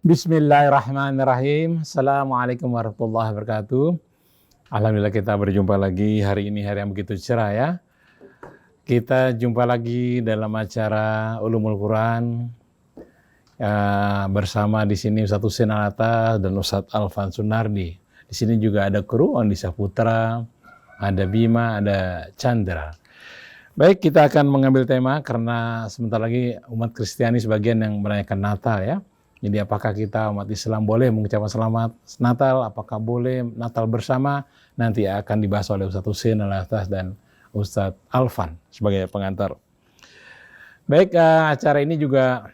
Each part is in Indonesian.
Bismillahirrahmanirrahim. Assalamualaikum warahmatullahi wabarakatuh. Alhamdulillah kita berjumpa lagi hari ini, hari yang begitu cerah ya. Kita jumpa lagi dalam acara Ulumul Quran bersama di sini Ustadz Husein Alatas dan Ustadz Alvan Sunardi. Di sini juga ada kru Andi Saputra, ada Bima, ada Chandra. Baik, kita akan mengambil tema karena sebentar lagi umat Kristiani sebagian yang merayakan Natal ya. Jadi apakah kita umat Islam boleh mengucapkan selamat Natal, apakah boleh Natal bersama, nanti akan dibahas oleh Ustadz Husein Alatas dan Ustadz Alvan sebagai pengantar. Baik, acara ini juga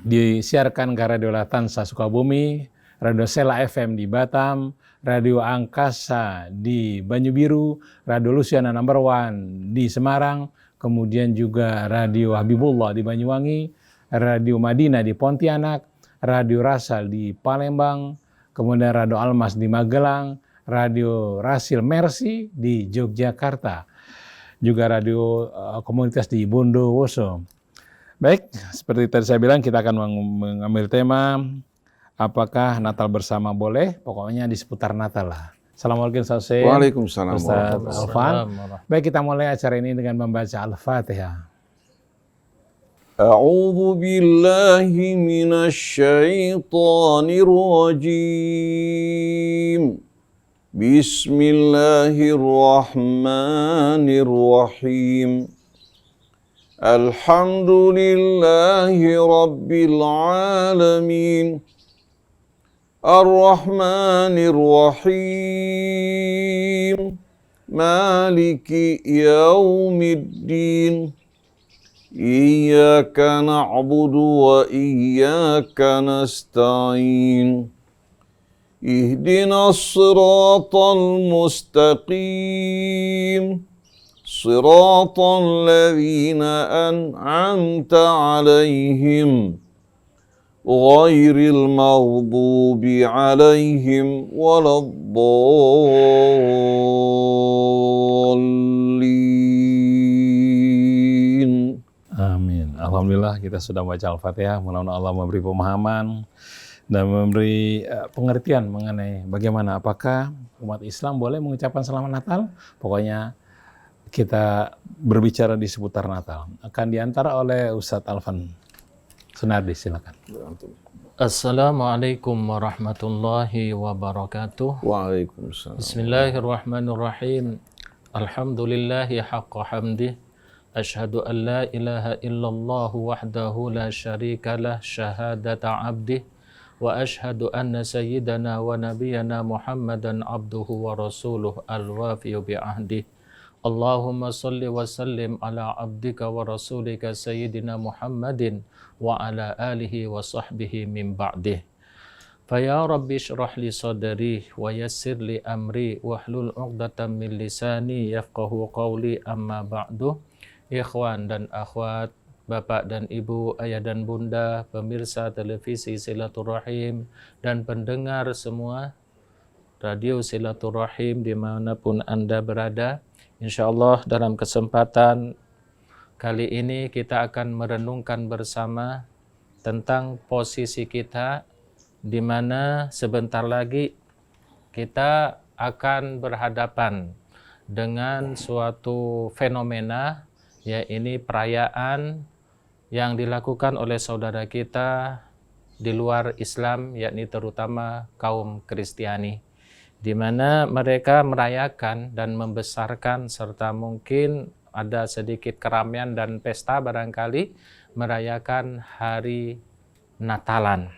disiarkan ke Radio Latansa Sukabumi, Radio Sela FM di Batam, Radio Angkasa di Banyu-Biru, Radio Lusiana Number One di Semarang, kemudian juga Radio Habibullah di Banyuwangi, Radio Madinah di Pontianak, Radio Rasal di Palembang, kemudian Radio Almas di Magelang, Radio Rasil Mercy di Yogyakarta, juga radio komunitas di Bondowoso. Baik, seperti tadi saya bilang kita akan mengambil tema apakah Natal bersama boleh, pokoknya di seputar Natal lah. Assalamualaikum Ustaz Husein. Waalaikumsalam. Ustaz Alvan. Baik, kita mulai acara ini dengan membaca Al-Fatihah. A'udzu billahi minasy syaithanir rajim. Bismillahirrahmanirrahim. Alhamdulillahi rabbil alamin. Ar-Rahmanir Rahim. Maliki yaumiddin. Iyyaka na'budu wa iyyaka nasta'in. Ihdinas siratal mustaqim. Siratal ladzina an'amta 'alaihim. Ghairil maghdubi 'alaihim waladdallin. Amin. Alhamdulillah kita sudah membaca Al-Fatihah. Mudah-mudahan Allah memberi pemahaman dan memberi pengertian mengenai bagaimana apakah umat Islam boleh mengucapkan selamat Natal. Pokoknya kita berbicara di seputar Natal. Akan diantara oleh Ustadz Alvan Sunardi, silakan. Assalamualaikum warahmatullahi wabarakatuh. Waalaikumsalam. Bismillahirrahmanirrahim. Alhamdulillahi haqqa hamdih. Ashhadu an la ilaha illallah wahdahu la syarika lah syahadata abdih. Wa ashhadu anna sayyidana wa nabiyana Muhammadan abduhu wa rasuluh al-wafiyu bi'ahdih. Allahumma salli wa sallim ala abdika wa rasulika sayyidina Muhammadin wa ala alihi wa sahbihi min ba'dih. Faya Rabbi syrah li sadri wa yassir li amri wahlul 'uqdatam min lisani yafqahu qawli amma ba'du. Ikhwan dan akhwat, bapak dan ibu, ayah dan bunda, pemirsa televisi Silaturahim dan pendengar semua radio Silaturahim dimanapun Anda berada. InsyaAllah dalam kesempatan kali ini kita akan merenungkan bersama tentang posisi kita di mana sebentar lagi kita akan berhadapan dengan suatu fenomena, ya ini perayaan yang dilakukan oleh saudara kita di luar Islam, yakni terutama kaum Kristiani, di mana mereka merayakan dan membesarkan serta mungkin ada sedikit keramaian dan pesta barangkali merayakan hari Natalan.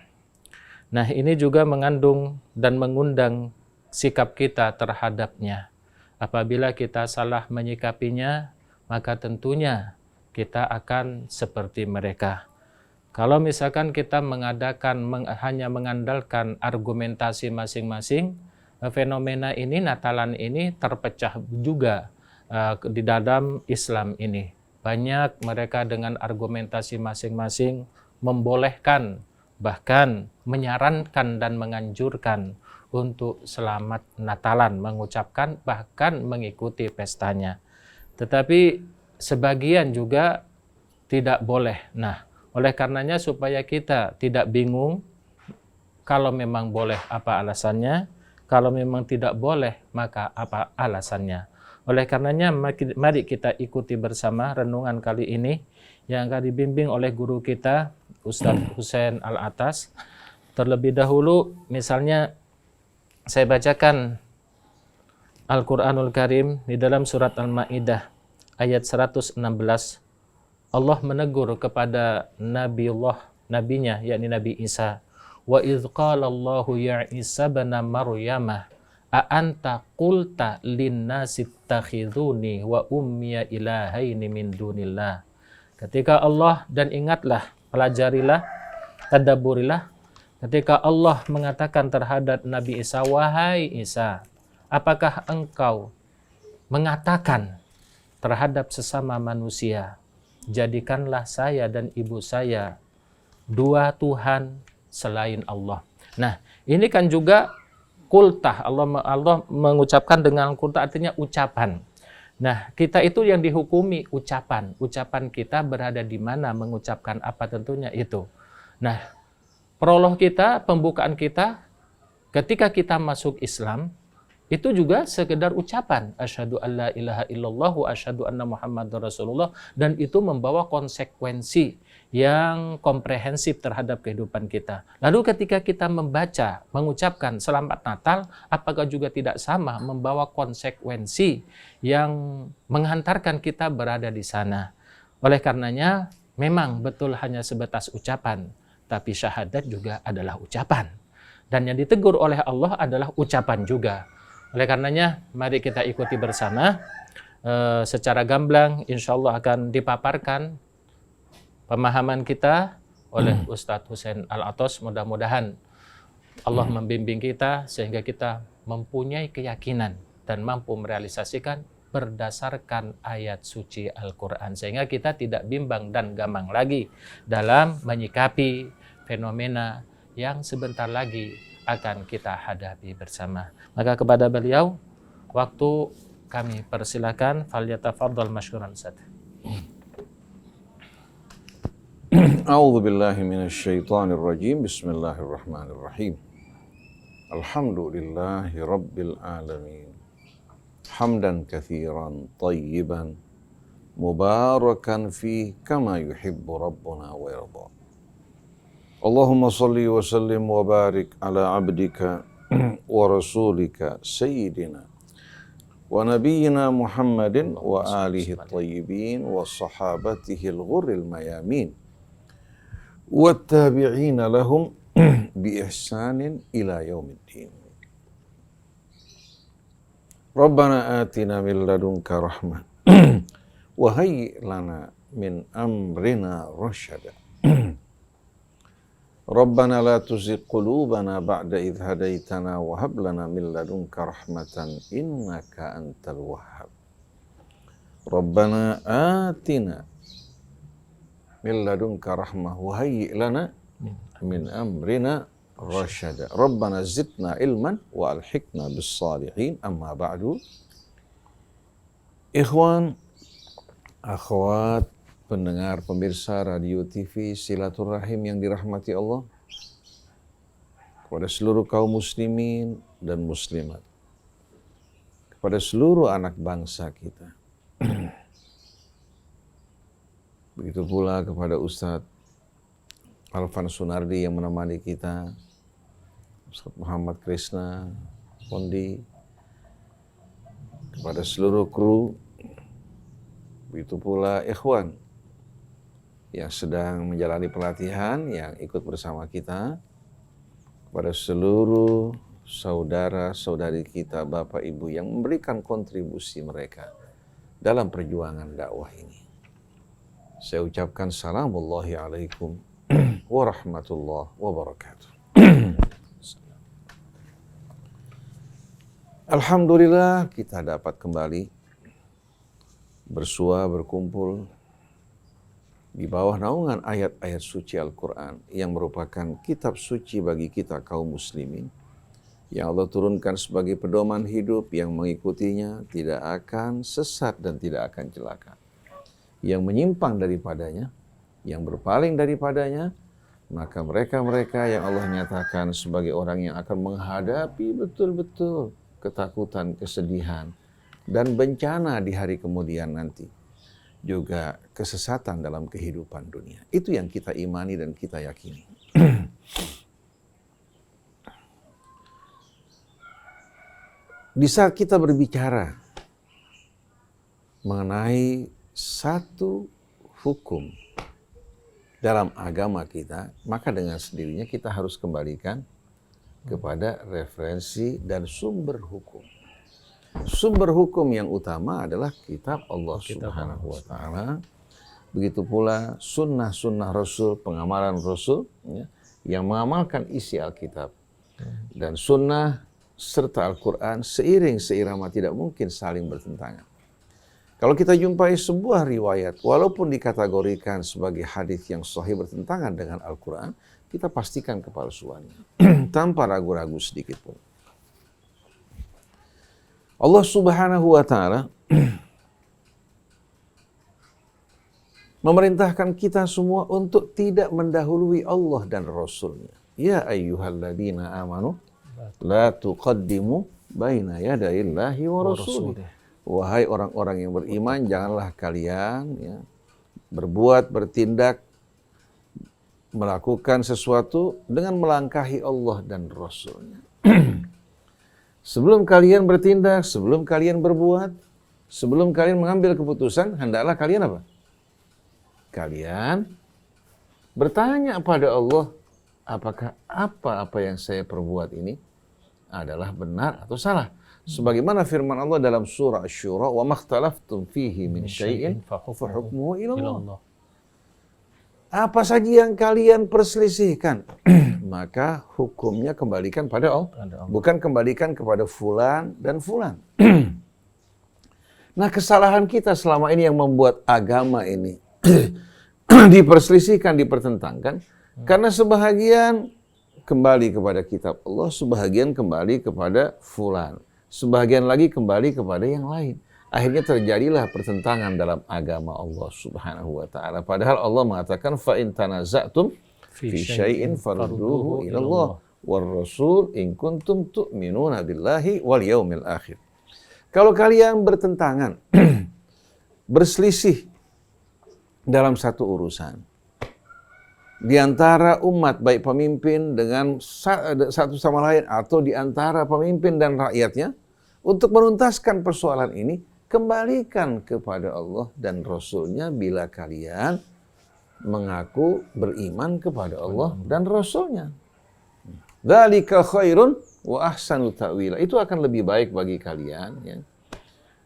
Nah, ini juga mengandung dan mengundang sikap kita terhadapnya. Apabila kita salah menyikapinya, maka tentunya kita akan seperti mereka. Kalau misalkan kita hanya mengandalkan argumentasi masing-masing, fenomena ini, Natalan ini terpecah juga di dalam Islam ini. Banyak mereka dengan argumentasi masing-masing membolehkan, bahkan menyarankan dan menganjurkan untuk selamat Natalan, mengucapkan bahkan mengikuti pestanya. Tetapi sebagian juga tidak boleh. Nah, oleh karenanya supaya kita tidak bingung Kalau memang boleh, apa alasannya? Kalau memang tidak boleh, maka apa alasannya? Oleh karenanya, mari kita ikuti bersama renungan kali ini yang akan dibimbing oleh guru kita, Ustadz Husain Al-Atas. Terlebih dahulu, misalnya saya bacakan Al-Quranul Karim di dalam surat Al-Ma'idah ayat 116. Allah menegur kepada nabinya, yakni Nabi Isa. Wa idh qala Allahu ya Isa bin Maryam a anta qulta lin-nasi ittakhiduni wa ummiya ilahaini min dunillah. Ketika Allah, dan ingatlah, pelajarilah, tadabburilah, ketika Allah mengatakan terhadap Nabi Isa, wahai Isa, apakah engkau mengatakan terhadap sesama manusia, jadikanlah saya dan ibu saya dua Tuhan selain Allah. Nah, ini kan juga kultah. Allah mengucapkan dengan kultah, artinya ucapan. Nah, kita itu yang dihukumi ucapan. Ucapan kita berada di mana, mengucapkan apa, tentunya itu. Nah, prolog kita, pembukaan kita, ketika kita masuk Islam, itu juga sekedar ucapan. Asyhadu an la ilaha illallah wa asyhadu anna Muhammadar Rasulullah. Dan itu membawa konsekuensi yang komprehensif terhadap kehidupan kita. Lalu ketika kita membaca, mengucapkan Selamat Natal, apakah juga tidak sama membawa konsekuensi yang menghantarkan kita berada di sana. Oleh karenanya, memang betul hanya sebatas ucapan, tapi syahadat juga adalah ucapan. Dan yang ditegur oleh Allah adalah ucapan juga. Oleh karenanya, mari kita ikuti bersama. Secara gamblang, insya Allah akan dipaparkan pemahaman kita oleh Ustadz Husain Al-Atas. Mudah-mudahan Allah membimbing kita sehingga kita mempunyai keyakinan dan mampu merealisasikan berdasarkan ayat suci Al-Quran. Sehingga kita tidak bimbang dan gamang lagi dalam menyikapi fenomena yang sebentar lagi akan kita hadapi bersama. Maka kepada beliau, waktu kami persilakan, falyatafaddal masykuran Ustaz. A'udzu billahi minasyaitonir rajim. Bismillahirrahmanirrahim. Alhamdulillahi rabbil alamin. Hamdan katsiran thayyiban mubarakan fi kama yuhibbu rabbuna wa yarda. Allahumma salli wa sallim wa barik ala abdika wa rasulika sayyidina wa nabiyyina Muhammadin wa alihi at-tayyibin wa sahabatihi al-ghurril mayamin wa tabi'ina lahum bi ihsanin ila yaumiddin. Rabbana atina min ladunka rahmah wa hayyi lana min amrina rasyada. Rabbana la tuzigh qulubana ba'da idh hadaitana wa hab lana min ladunka rahmatan innaka antal wahhab. Rabbana atina min ladunka rahmah wa hayyi lana min amrina rasyada. Rabbana zidna ilman wa alhiqna bis salihin. Amma ba'du. Ikhwan, akhwat, pendengar, pemirsa radio TV Silaturahim yang dirahmati Allah, kepada seluruh kaum muslimin dan muslimat, kepada seluruh anak bangsa kita, begitu pula kepada Ustadz Alvan Sunardi yang menemani kita, Ustadz Muhammad Krishna Pondi, kepada seluruh kru, begitu pula ikhwan yang sedang menjalani pelatihan, yang ikut bersama kita, kepada seluruh saudara-saudari kita, Bapak Ibu yang memberikan kontribusi mereka dalam perjuangan dakwah ini. Saya ucapkan salamullahi alaikum warahmatullahi wabarakatuh. Alhamdulillah kita dapat kembali bersua, berkumpul di bawah naungan ayat-ayat suci Al-Quran yang merupakan kitab suci bagi kita kaum muslimin, yang Allah turunkan sebagai pedoman hidup. Yang mengikutinya tidak akan sesat dan tidak akan celaka. Yang menyimpang daripadanya, yang berpaling daripadanya, maka mereka-mereka yang Allah nyatakan sebagai orang yang akan menghadapi betul-betul ketakutan, kesedihan, dan bencana di hari kemudian nanti, juga kesesatan dalam kehidupan dunia. Itu yang kita imani dan kita yakini. Di saat kita berbicara mengenai satu hukum dalam agama kita, maka dengan sendirinya kita harus kembalikan kepada referensi dan sumber hukum. Sumber hukum yang utama adalah kitab Allah Subhanahu wa Ta'ala. Begitu pula sunnah-sunnah Rasul, pengamalan Rasul, ya, yang mengamalkan isi Alkitab. Dan sunnah serta Al-Quran seiring seirama, tidak mungkin saling bertentangan. Kalau kita jumpai sebuah riwayat, walaupun dikategorikan sebagai hadis yang sahih bertentangan dengan Al-Quran, kita pastikan kepalsuannya tanpa ragu-ragu sedikit pun. Allah Subhanahu wa Ta'ala memerintahkan kita semua untuk tidak mendahului Allah dan Rasulnya. Ya ayyuhalladzina amanu la tuqaddimu baina yadayillahi wa rasulih. Wahai orang-orang yang beriman, janganlah kalian berbuat, bertindak, melakukan sesuatu dengan melangkahi Allah dan Rasulnya. Sebelum kalian bertindak, sebelum kalian berbuat, sebelum kalian mengambil keputusan, hendaklah kalian apa? Kalian bertanya pada Allah, apakah apa yang saya perbuat ini adalah benar atau salah? Sebagaimana firman Allah dalam surah Asy-Syura, "Wa makhtalaftum fihi min syai'in fa hukmuhu ila Allah." Apa saja yang kalian perselisihkan, maka hukumnya kembalikan pada Allah. Bukan kembalikan kepada fulan dan fulan. Nah, kesalahan kita selama ini yang membuat agama ini diperselisihkan, dipertentangkan, karena sebahagian kembali kepada kitab Allah, sebahagian kembali kepada fulan, sebahagian lagi kembali kepada yang lain. Akhirnya terjadilah pertentangan dalam agama Allah Subhanahu wa Ta'ala. Padahal Allah mengatakan, fa in tanaza'tum fi syai'in farudduhu ila Allah war rasul in kuntum tu'minuna billahi wal yaumil akhir. Kalau kalian bertentangan, berselisih dalam satu urusan, di antara umat, baik pemimpin dengan satu sama lain, atau di antara pemimpin dan rakyatnya, untuk menuntaskan persoalan ini, kembalikan kepada Allah dan Rasulnya bila kalian mengaku beriman kepada Allah dan Rasulnya. Dzalika khairun wa ahsanu ta'wila. Itu akan lebih baik bagi kalian. Ya.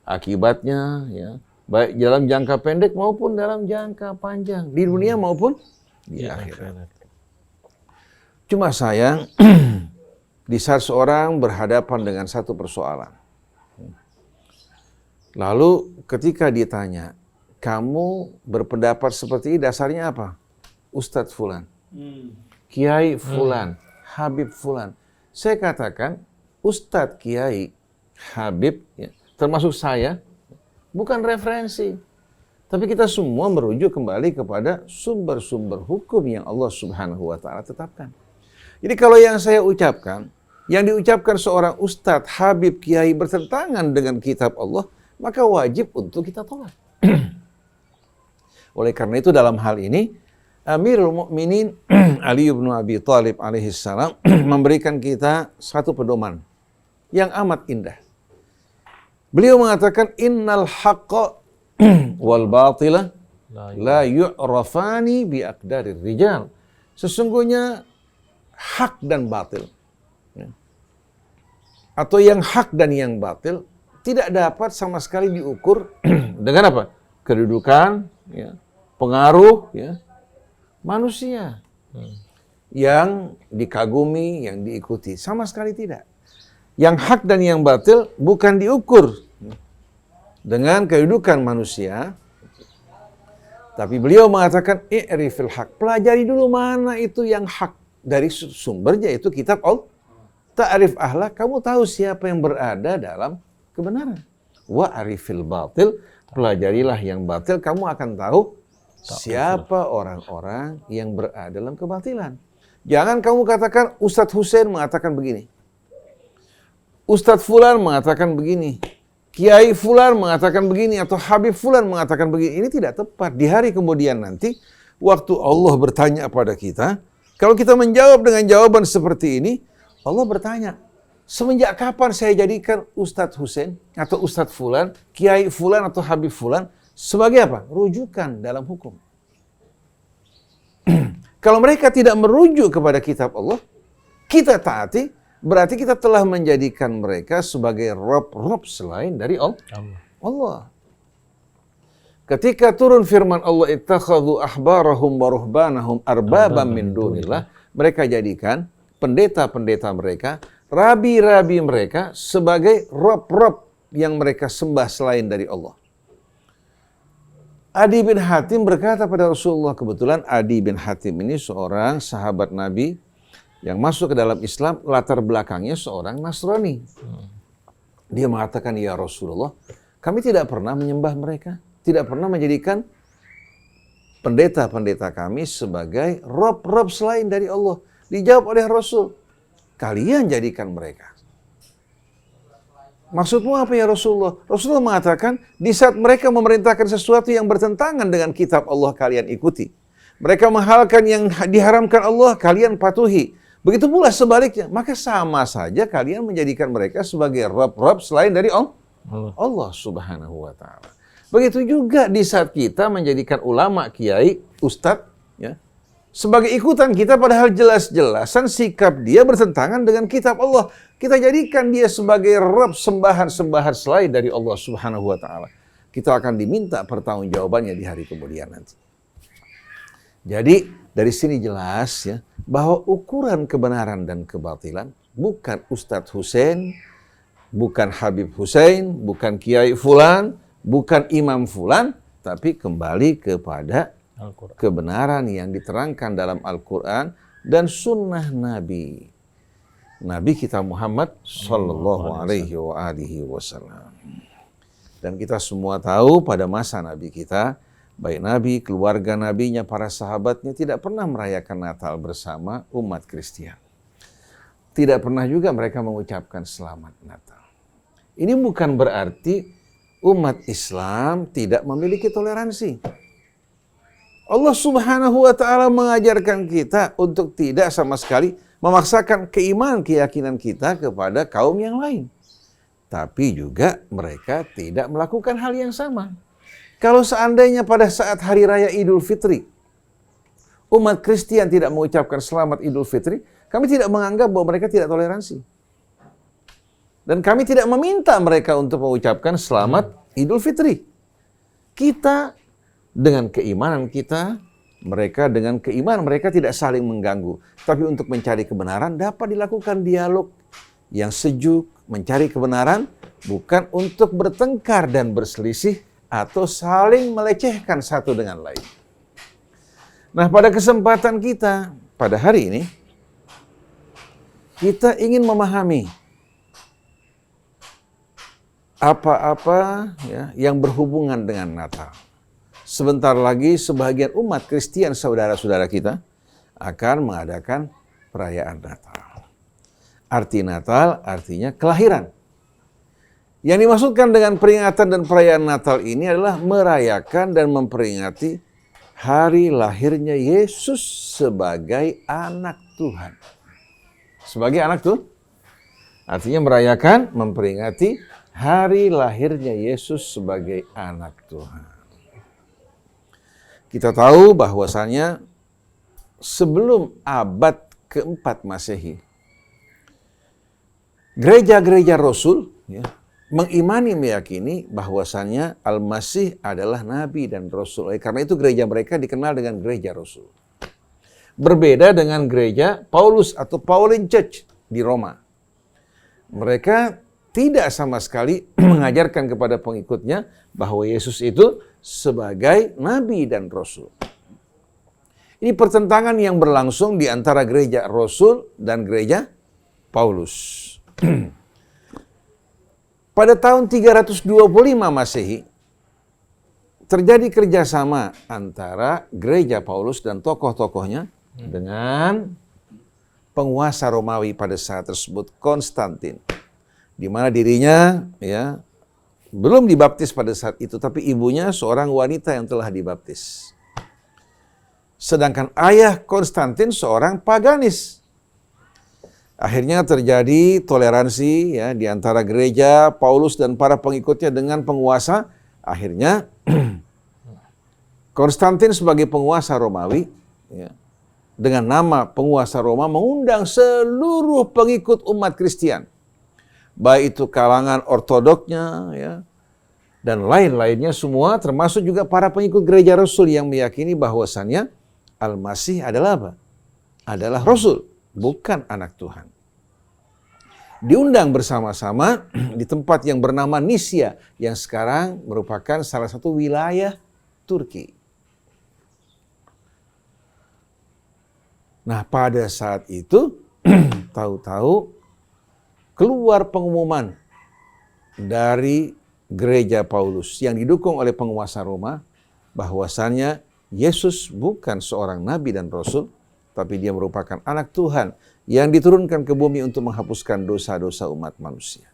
Akibatnya, ya, baik dalam jangka pendek maupun dalam jangka panjang. Di dunia maupun di akhirat. Cuma sayang, di saat seorang berhadapan dengan satu persoalan, lalu ketika ditanya, kamu berpendapat seperti ini dasarnya apa? Ustadz Fulan, Kiai Fulan, Habib Fulan. Saya katakan, Ustadz, Kiai, Habib, ya, termasuk saya, bukan referensi. Tapi kita semua merujuk kembali kepada sumber-sumber hukum yang Allah Subhanahu wa Ta'ala tetapkan. Jadi kalau yang saya ucapkan, yang diucapkan seorang Ustadz, Habib, Kiai bertentangan dengan kitab Allah, maka wajib untuk kita tolak. Oleh karena itu dalam hal ini, Amirul Mukminin Ali bin Abi Thalib alaihissalam memberikan kita satu pedoman yang amat indah. Beliau mengatakan, innal haqqa wal batila la yu'rafani bi aqdarir rijal. Sesungguhnya hak dan batil, ya, atau yang hak dan yang batil, tidak dapat sama sekali diukur dengan apa? Kedudukan, ya, pengaruh, ya, manusia yang dikagumi, yang diikuti. Sama sekali tidak. Yang hak dan yang batil bukan diukur dengan kedudukan manusia. Tapi beliau mengatakan, i'rifil haq. Pelajari dulu mana itu yang hak. Dari sumbernya itu kitab Allah. Ta'rif ahla, kamu tahu siapa yang berada dalam kebenaran. Wa arifil batil, pelajarilah yang batil, kamu akan tahu siapa orang-orang yang berada dalam kebatilan. Jangan kamu katakan Ustadz Hussein mengatakan begini, Ustadz Fulan mengatakan begini, Kiai Fulan mengatakan begini, atau Habib Fulan mengatakan begini. Ini tidak tepat. Di hari kemudian nanti, waktu Allah bertanya kepada kita, kalau kita menjawab dengan jawaban seperti ini, Allah bertanya, semenjak kapan saya jadikan Ustadz Hussein atau Ustadz Fulan, Kiai Fulan atau Habib Fulan sebagai apa? Rujukan dalam hukum. Kalau mereka tidak merujuk kepada kitab Allah, kita taati, berarti kita telah menjadikan mereka sebagai rob-rob selain dari Allah. Ketika turun firman Allah, ittakhadhu ahbarahum wa ruhbanahum arbabam min dunillah, mereka jadikan pendeta-pendeta mereka, rabi-rabi mereka sebagai rob-rob yang mereka sembah selain dari Allah. Adi bin Hatim berkata pada Rasulullah, kebetulan Adi bin Hatim ini seorang sahabat Nabi yang masuk ke dalam Islam, latar belakangnya seorang Nasrani. Dia mengatakan, ya Rasulullah, kami tidak pernah menyembah mereka, tidak pernah menjadikan pendeta-pendeta kami sebagai rob-rob selain dari Allah. Dijawab oleh Rasul, kalian jadikan mereka. Maksudmu apa ya Rasulullah? Rasulullah mengatakan, di saat mereka memerintahkan sesuatu yang bertentangan dengan kitab Allah, kalian ikuti. Mereka menghalalkan yang diharamkan Allah, kalian patuhi. Begitu pula sebaliknya, maka sama saja kalian menjadikan mereka sebagai rob-rob selain dari Allah Subhanahu wa ta'ala. Begitu juga di saat kita menjadikan ulama, kiai, ustadz, ya, sebagai ikutan kita, padahal jelas-jelasan sikap dia bertentangan dengan kitab Allah. Kita jadikan dia sebagai rob, sembahan-sembahan selain dari Allah Subhanahu wa ta'ala. Kita akan diminta pertanggungjawabannya di hari kemudian nanti. Jadi dari sini jelas ya, bahwa ukuran kebenaran dan kebatilan bukan Ustadz Hussein, bukan Habib Hussein, bukan Kiai Fulan, bukan Imam Fulan, tapi kembali kepada kebenaran yang diterangkan dalam Al-Quran dan sunnah Nabi kita Muhammad sallallahu alaihi wasallam. Dan kita semua tahu pada masa Nabi kita, baik Nabi, keluarga Nabinya, para sahabatnya tidak pernah merayakan Natal bersama umat Kristen. Tidak pernah juga mereka mengucapkan selamat Natal. Ini bukan berarti umat Islam tidak memiliki toleransi. Allah Subhanahu wa ta'ala mengajarkan kita untuk tidak sama sekali memaksakan keimanan, keyakinan kita kepada kaum yang lain. Tapi juga mereka tidak melakukan hal yang sama. Kalau seandainya pada saat Hari Raya Idul Fitri, umat Kristen tidak mengucapkan selamat Idul Fitri, kami tidak menganggap bahwa mereka tidak toleransi. Dan kami tidak meminta mereka untuk mengucapkan selamat Idul Fitri. Kita dengan keimanan kita, mereka dengan keimanan mereka tidak saling mengganggu. Tapi untuk mencari kebenaran dapat dilakukan dialog yang sejuk, mencari kebenaran bukan untuk bertengkar dan berselisih atau saling melecehkan satu dengan lain. Nah, pada kesempatan kita pada hari ini, kita ingin memahami apa-apa ya, yang berhubungan dengan Natal. Sebentar lagi sebagian umat Kristen saudara-saudara kita akan mengadakan perayaan Natal. Arti Natal artinya kelahiran. Yang dimaksudkan dengan peringatan dan perayaan Natal ini adalah merayakan dan memperingati hari lahirnya Yesus sebagai anak Tuhan. Sebagai anak Tuhan. Artinya merayakan, memperingati hari lahirnya Yesus sebagai anak Tuhan. Kita tahu bahwasannya sebelum abad keempat Masehi, gereja-gereja Rasul ya, mengimani, meyakini bahwasannya Al-Masih adalah Nabi dan Rasul. Karena itu gereja mereka dikenal dengan gereja Rasul. Berbeda dengan gereja Paulus atau Pauline Church di Roma. Mereka tidak sama sekali mengajarkan kepada pengikutnya bahwa Yesus itu sebagai Nabi dan Rasul. Ini pertentangan yang berlangsung di antara gereja Rasul dan gereja Paulus. Pada tahun 325 Masehi, terjadi kerjasama antara gereja Paulus dan tokoh-tokohnya dengan penguasa Romawi pada saat tersebut, Konstantin, di mana dirinya ya belum dibaptis pada saat itu, tapi ibunya seorang wanita yang telah dibaptis. Sedangkan ayah Konstantin seorang paganis. Akhirnya terjadi toleransi ya di antara gereja Paulus dan para pengikutnya dengan penguasa. Akhirnya Konstantin sebagai penguasa Romawi ya, dengan nama penguasa Roma mengundang seluruh pengikut umat Kristen, baik itu kalangan ortodoknya ya, dan lain-lainnya semua, termasuk juga para pengikut gereja Rasul yang meyakini bahwasannya Al-Masih adalah apa? Adalah Rasul, bukan anak Tuhan. Diundang bersama-sama di tempat yang bernama Nisya, yang sekarang merupakan salah satu wilayah Turki. Nah, pada saat itu, tahu-tahu keluar pengumuman dari gereja Paulus yang didukung oleh penguasa Roma, bahwasannya Yesus bukan seorang nabi dan rasul, tapi dia merupakan anak Tuhan yang diturunkan ke bumi untuk menghapuskan dosa-dosa umat manusia.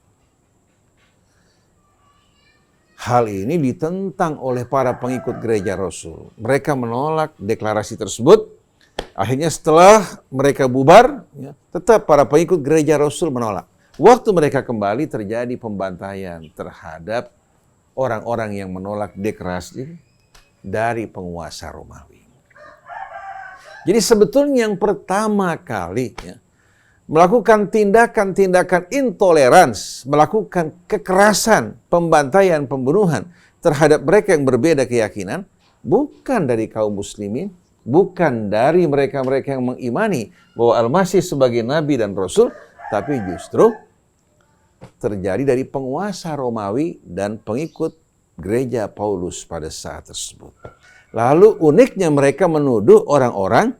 Hal ini ditentang oleh para pengikut gereja Rasul. Mereka menolak deklarasi tersebut. Akhirnya setelah mereka bubar, ya, tetap para pengikut gereja Rasul menolak. Waktu mereka kembali terjadi pembantaian terhadap orang-orang yang menolak deklarasi dari penguasa Romawi. Jadi sebetulnya yang pertama kali ya, melakukan tindakan-tindakan intolerans, melakukan kekerasan, pembantaian, pembunuhan terhadap mereka yang berbeda keyakinan, bukan dari kaum muslimin, bukan dari mereka-mereka yang mengimani bahwa Al-Masih sebagai nabi dan rasul, tapi justru terjadi dari penguasa Romawi dan pengikut gereja Paulus pada saat tersebut. Lalu uniknya mereka menuduh orang-orang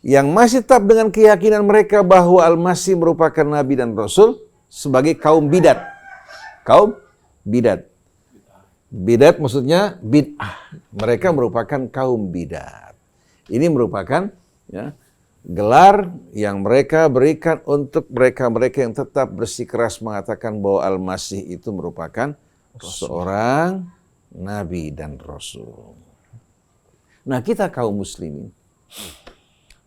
yang masih tetap dengan keyakinan mereka bahwa Al-Masih merupakan nabi dan rasul sebagai kaum bidat. Kaum bidat. Bidat maksudnya bid'ah. Mereka merupakan kaum bidat. Ini merupakan ya, gelar yang mereka berikan untuk mereka-mereka yang tetap bersikeras mengatakan bahwa Al-Masih itu merupakan seorang nabi dan rasul. Nah, kita kaum muslimin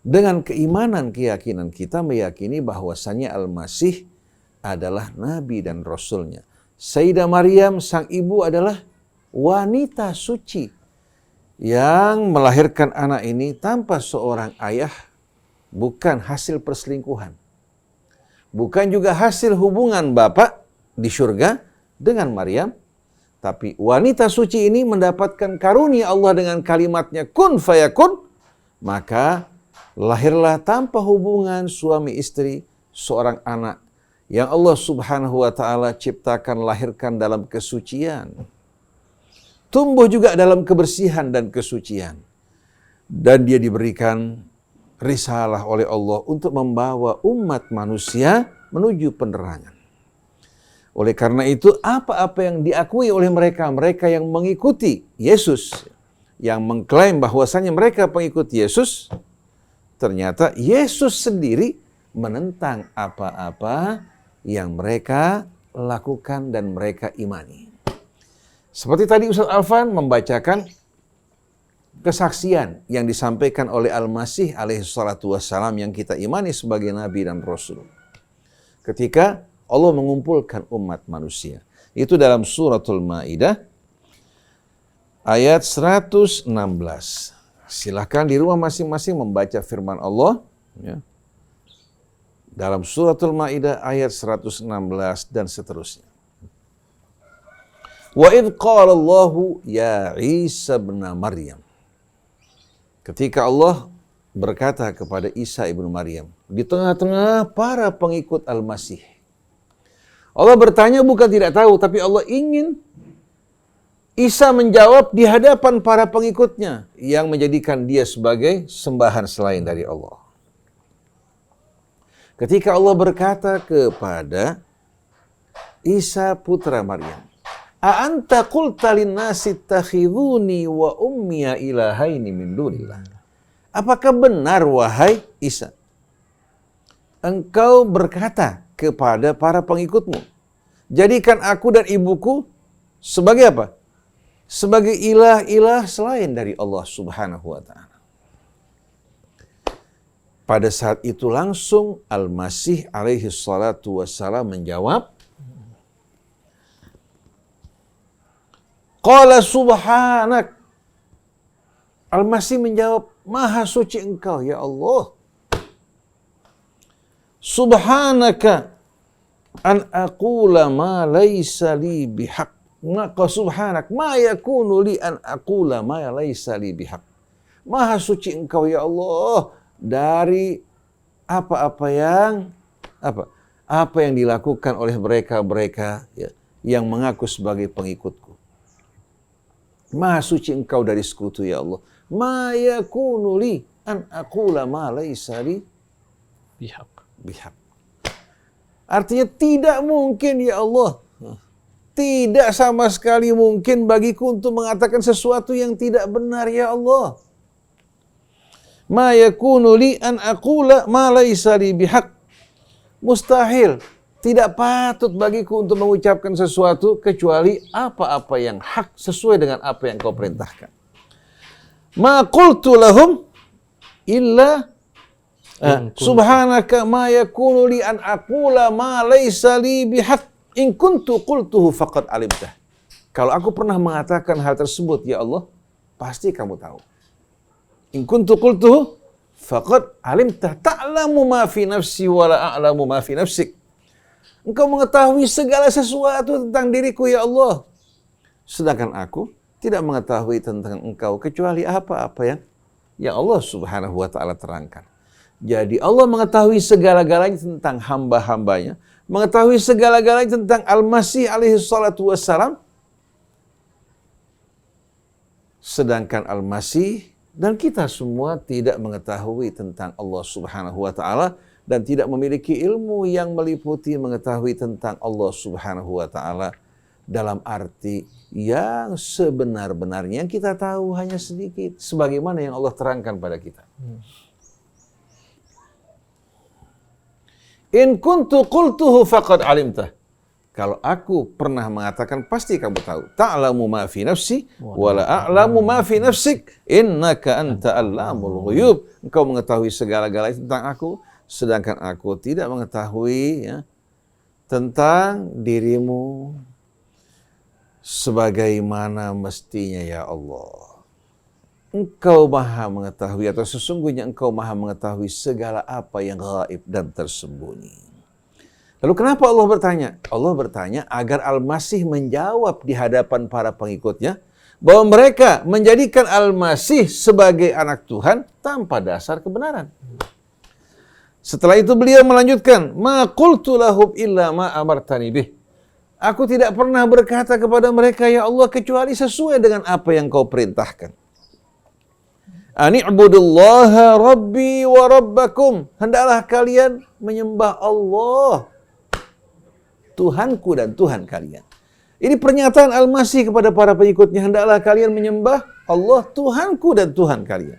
dengan keimanan keyakinan kita meyakini bahwasannya Al-Masih adalah nabi dan rasulnya. Sayyidah Maryam sang ibu adalah wanita suci yang melahirkan anak ini tanpa seorang ayah, bukan hasil perselingkuhan, bukan juga hasil hubungan bapak di surga dengan Maryam, tapi wanita suci ini mendapatkan karunia Allah dengan kalimatnya kun fayakun, maka lahirlah tanpa hubungan suami istri seorang anak yang Allah Subhanahu wa taala ciptakan, lahirkan dalam kesucian, tumbuh juga dalam kebersihan dan kesucian, dan dia diberikan risalah oleh Allah untuk membawa umat manusia menuju penerangan. Oleh karena itu, apa-apa yang diakui oleh mereka yang mengikuti Yesus, yang mengklaim bahwasannya mereka pengikut Yesus, ternyata Yesus sendiri menentang apa-apa yang mereka lakukan dan mereka imani. Seperti tadi Ustaz Alfan membacakan kesaksian yang disampaikan oleh Al-Masih alaihi salatu wassalam yang kita imani sebagai nabi dan rasul. Ketika Allah mengumpulkan umat manusia. Itu dalam suratul Maidah ayat 116. Silahkan di rumah masing-masing membaca firman Allah ya, dalam suratul Maidah ayat 116 dan seterusnya. Wa idh qala Allahu ya Isa ibn Maryam. Ketika Allah berkata kepada Isa ibnu Maryam di tengah-tengah para pengikut Al-Masih, Allah bertanya bukan tidak tahu, tapi Allah ingin Isa menjawab di hadapan para pengikutnya yang menjadikan dia sebagai sembahan selain dari Allah. Ketika Allah berkata kepada Isa putra Maryam, A anta qulta linnasi ittakhiduni wa ummiya ilahaini min dunillah. Apakah benar wahai Isa, engkau berkata kepada para pengikutmu, jadikan aku dan ibuku sebagai apa? Sebagai ilah-ilah selain dari Allah Subhanahu wa ta'ala. Pada saat itu langsung Al-Masih alaihi salatu wassalam menjawab, Qala subhanak. Al-Masih menjawab, Maha suci engkau ya Allah. Subhanaka an aqula ma laysa li bihaq. Maka subhanak ma yakunu li an aqula ma laysa li bihaq. Maha suci engkau ya Allah dari apa yang dilakukan oleh mereka ya, yang mengaku sebagai pengikutku. Maha suci engkau dari sekutu ya Allah. Ma yakunu li an aqula ma laysa li bihaq. Artinya tidak mungkin ya Allah. Tidak sama sekali mungkin bagiku untuk mengatakan sesuatu yang tidak benar ya Allah. Ma yakunu li an aqula ma laysa li bihaq. Mustahil, tidak patut bagiku untuk mengucapkan sesuatu kecuali apa-apa yang hak sesuai dengan apa yang kau perintahkan. Ma qultu lahum illa subhanaka ma yakunu li an aqula ma laysa li bihaq. In kuntu qultuhu faqad alimtah. Kalau aku pernah mengatakan hal tersebut ya Allah, pasti kamu tahu. In kuntu qultuhu faqad alimtah. Ta'lamu ma fi nafsi wa la a'lamu ma fi nafsik. Engkau mengetahui segala sesuatu tentang diriku ya Allah. Sedangkan aku tidak mengetahui tentang engkau kecuali apa-apa yang Allah Subhanahu wa ta'ala terangkan. Jadi Allah mengetahui segala-galanya tentang hamba-hambanya, mengetahui segala-galanya tentang Al-Masih alaihi salatu wassalam. Sedangkan Al-Masih dan kita semua tidak mengetahui tentang Allah Subhanahu wa ta'ala dan tidak memiliki ilmu yang meliputi mengetahui tentang Allah Subhanahu wa ta'ala dalam arti yang sebenar-benarnya. Yang kita tahu hanya sedikit sebagaimana yang Allah terangkan pada kita. In kuntu qultuhu faqad alimtah. Kalau aku pernah mengatakan pasti kamu tahu. Ta'lamu ma fi nafsi wa la a'lamu ma fi nafsik. Innaka anta allamul ghuyub. Engkau mengetahui segala-galanya tentang aku, sedangkan aku tidak mengetahui ya, tentang dirimu sebagaimana mestinya ya Allah. Engkau maha mengetahui atau sesungguhnya engkau maha mengetahui segala apa yang gaib dan tersembunyi. Lalu kenapa Allah bertanya? Allah bertanya agar Al-Masih menjawab di hadapan para pengikutnya bahwa mereka menjadikan Al-Masih sebagai anak Tuhan tanpa dasar kebenaran. Setelah itu beliau melanjutkan, "Ma qultu lahum illa ma amartani bih." Aku tidak pernah berkata kepada mereka ya Allah kecuali sesuai dengan apa yang kau perintahkan. Ani'budullaha rabbi wa rabbakum. Hendaklah kalian menyembah Allah, Tuhanku dan Tuhan kalian. Ini pernyataan Al-Masih kepada para pengikutnya. Hendaklah kalian menyembah Allah, Tuhanku dan Tuhan kalian.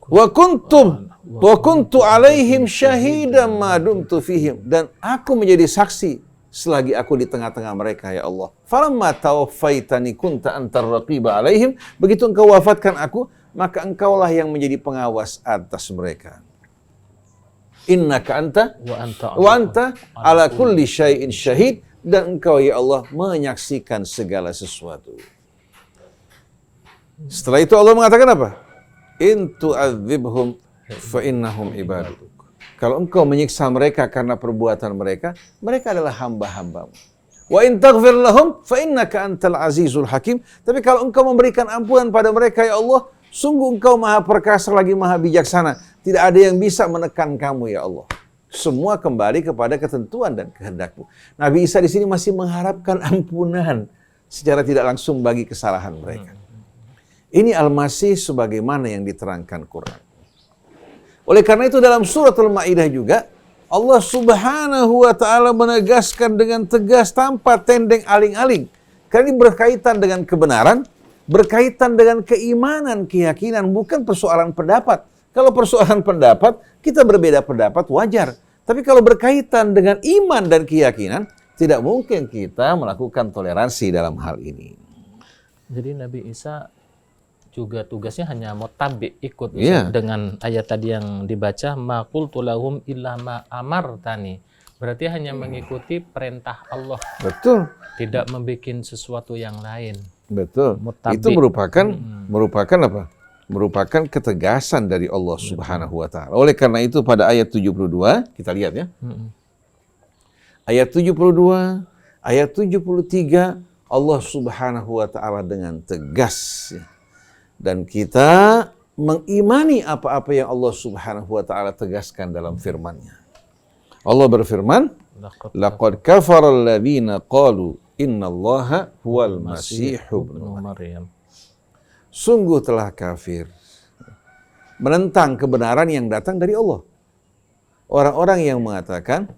Wa kuntu alaihim syahidan ma dumtu fihim. Dan aku menjadi saksi selagi aku di tengah-tengah mereka ya Allah. Falamma tawaffaitani kunta antar raqiba alaihim. Begitu engkau wafatkan aku, maka engkaulah yang menjadi pengawas atas mereka. Innaka anta wa anta ala kulli syai'in syahid. Dan engkau ya Allah menyaksikan segala sesuatu. Setelah itu Allah mengatakan apa? In tu'adzibhum fa innahum ibaduk. Kalau engkau menyiksa mereka karena perbuatan mereka, mereka adalah hamba-hambamu. Wa in taghfir lahum fa innaka antal azizul hakim. Tapi kalau engkau memberikan ampunan pada mereka ya Allah, sungguh engkau maha perkasa lagi maha bijaksana. Tidak ada yang bisa menekan kamu ya Allah. Semua kembali kepada ketentuan dan kehendakmu. Nabi Isa di sini masih mengharapkan ampunan secara tidak langsung bagi kesalahan mereka. Ini Al-Masih sebagaimana yang diterangkan Quran. Oleh karena itu dalam surat Al-Maidah juga Allah Subhanahu wa Ta'ala menegaskan dengan tegas tanpa tendeng aling-aling. Karena ini berkaitan dengan kebenaran, berkaitan dengan keimanan, keyakinan, bukan persoalan pendapat. Kalau persoalan pendapat, kita berbeda pendapat wajar. Tapi kalau berkaitan dengan iman dan keyakinan, tidak mungkin kita melakukan toleransi dalam hal ini. Jadi Nabi Isa juga tugasnya hanya mutabi, ikut Iya. dengan ayat tadi yang dibaca, ma qultu lahum illa ma amartani. Berarti hanya mengikuti perintah Allah, Betul, tidak membuat sesuatu yang lain. betul. Mutabi. Itu merupakan apa? Merupakan ketegasan dari Allah Subhanahu wa Ta'ala. Oleh karena itu pada ayat 72, kita lihat ya. Ayat 72, ayat 73, Allah Subhanahu wa Ta'ala dengan tegas. Dan kita mengimani apa-apa yang Allah Subhanahu wa Ta'ala tegaskan dalam firman-Nya. Allah berfirman, laqad kafara alladhina qalu innallaha huwal masihu ibnu Maryam. Sungguh telah kafir menentang kebenaran yang datang dari Allah. Orang-orang yang mengatakan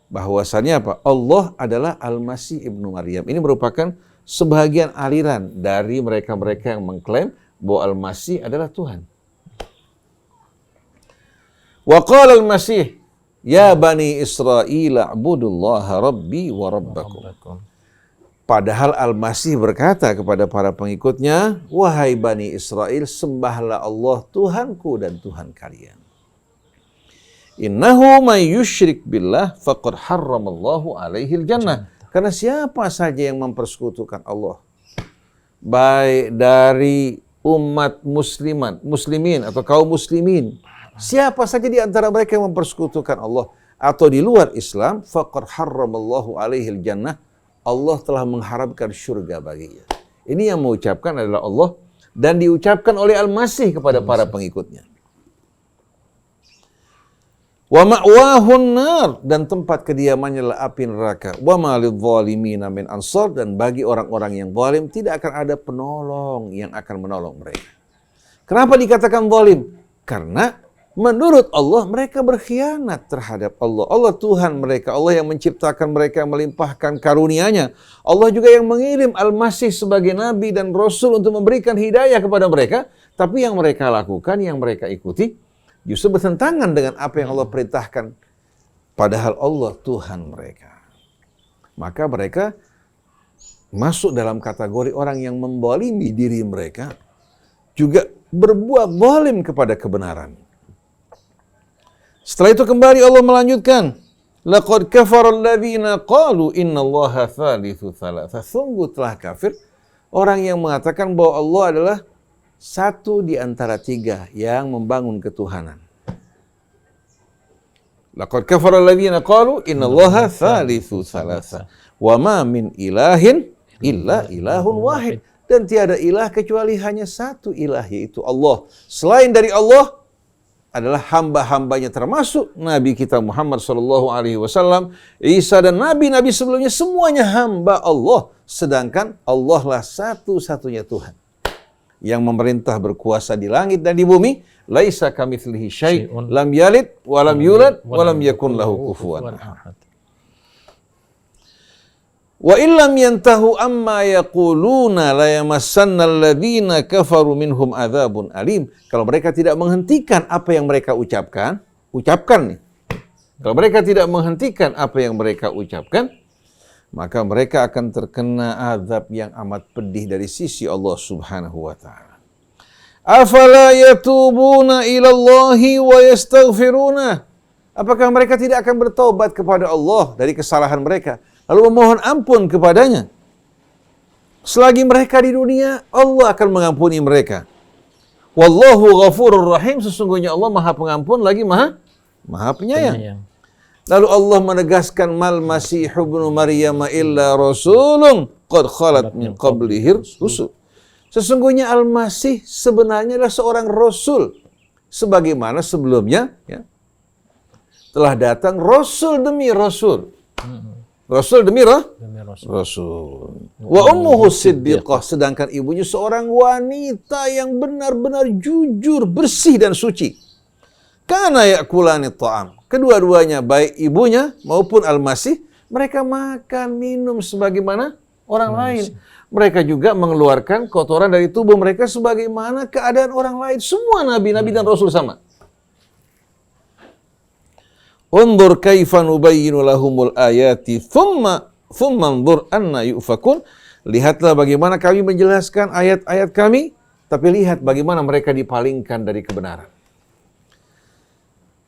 bahwasannya apa? Allah adalah Al-Masih ibnu Maryam. Ini merupakan sebagian aliran dari mereka-mereka yang mengklaim bahwa Al-Masih adalah Tuhan. Wa qala Al-Masih, ya Bani Israel a'budullaha rabbi wa rabbakum. Padahal Al-Masih berkata kepada para pengikutnya, wahai Bani Israel, sembahlah Allah Tuhanku dan Tuhan kalian. Innahu may yusyrik billah faqad harramallahu alaihil jannah. Karena siapa saja yang mempersekutukan Allah, baik dari umat muslimin atau kaum muslimin, siapa saja di antara mereka yang mempersekutukan Allah atau di luar Islam, faqad harramallahu alaihil jannah, Allah telah mengharamkan surga baginya. Ini yang mengucapkan adalah Allah dan diucapkan oleh Al-Masih kepada para pengikutnya. Wa ma'wahun nar, dan tempat kediamannya adalah api neraka. Wa ma lidzalimina min ansar, dan bagi orang-orang yang zalim tidak akan ada penolong yang akan menolong mereka. Kenapa dikatakan zalim? Karena menurut Allah mereka berkhianat terhadap Allah. Allah Tuhan mereka, Allah yang menciptakan mereka, melimpahkan karunia-Nya. Allah juga yang mengirim Al-Masih sebagai nabi dan rasul untuk memberikan hidayah kepada mereka, tapi yang mereka lakukan, yang mereka ikuti justru bertentangan dengan apa yang Allah perintahkan. Padahal Allah Tuhan mereka. Maka mereka masuk dalam kategori orang yang membalimi diri mereka, juga berbuat zalim kepada kebenaran. Setelah itu kembali Allah melanjutkan, laqad kafara alladhina qalu innallaha thalithu thalatha. Sungguh telah kafir orang yang mengatakan bahwa Allah adalah satu di antara tiga yang membangun ketuhanan. Laqad kafara alladhina qalu innallaha thalithu thalatha wa ma min ilahin illa ilahun wahid. Dan tiada ilah kecuali hanya satu ilah, yaitu Allah. Selain dari Allah adalah hamba-hambanya, termasuk Nabi kita Muhammad SAW, Isa dan Nabi-Nabi sebelumnya, semuanya hamba Allah. Sedangkan Allah lah satu-satunya Tuhan yang memerintah berkuasa di langit dan di bumi. Laisa kamitslihi syai', lam yalid wa lam yulad wa lam yakun lahu kufuwan ahad. Wa illam yantahu amma yaquluna la yamassanna alladhina kafaru minhum adzabun alim. Kalau mereka tidak menghentikan apa yang mereka ucapkan nih. Kalau mereka tidak menghentikan apa yang mereka ucapkan, maka mereka akan terkena azab yang amat pedih dari sisi Allah Subhanahu wa taala. Afala yatubuna ila Allahi wa yastaghfiruna. Apakah mereka tidak akan bertobat kepada Allah dari kesalahan mereka, lalu memohon ampun kepadanya? Selagi mereka di dunia, Allah akan mengampuni mereka. Wallahu ghafurur rahim. Sesungguhnya Allah Maha Pengampun lagi Maha Penyayang. Lalu Allah menegaskan, mal masih ibnu Maryam illa rasulun qad khalat min qablihir rusul. Sesungguhnya Al-Masih sebenarnya adalah seorang rasul, sebagaimana sebelumnya telah datang rasul demi rasul. Rasul demi rasul. Wa ummuhu siddiqah, sedangkan ibunya seorang wanita yang benar-benar jujur, bersih dan suci. kana ya'kulani ta'am. Kedua-duanya, baik ibunya maupun Al-Masih, mereka makan minum sebagaimana orang lain. Mereka juga mengeluarkan kotoran dari tubuh mereka sebagaimana keadaan orang lain. Semua nabi-nabi dan rasul sama. Undur kaifa nubayyinu lahumul ayati thumma anzur anna yufakun. Lihatlah bagaimana kami menjelaskan ayat-ayat kami, tapi lihat bagaimana mereka dipalingkan dari kebenaran.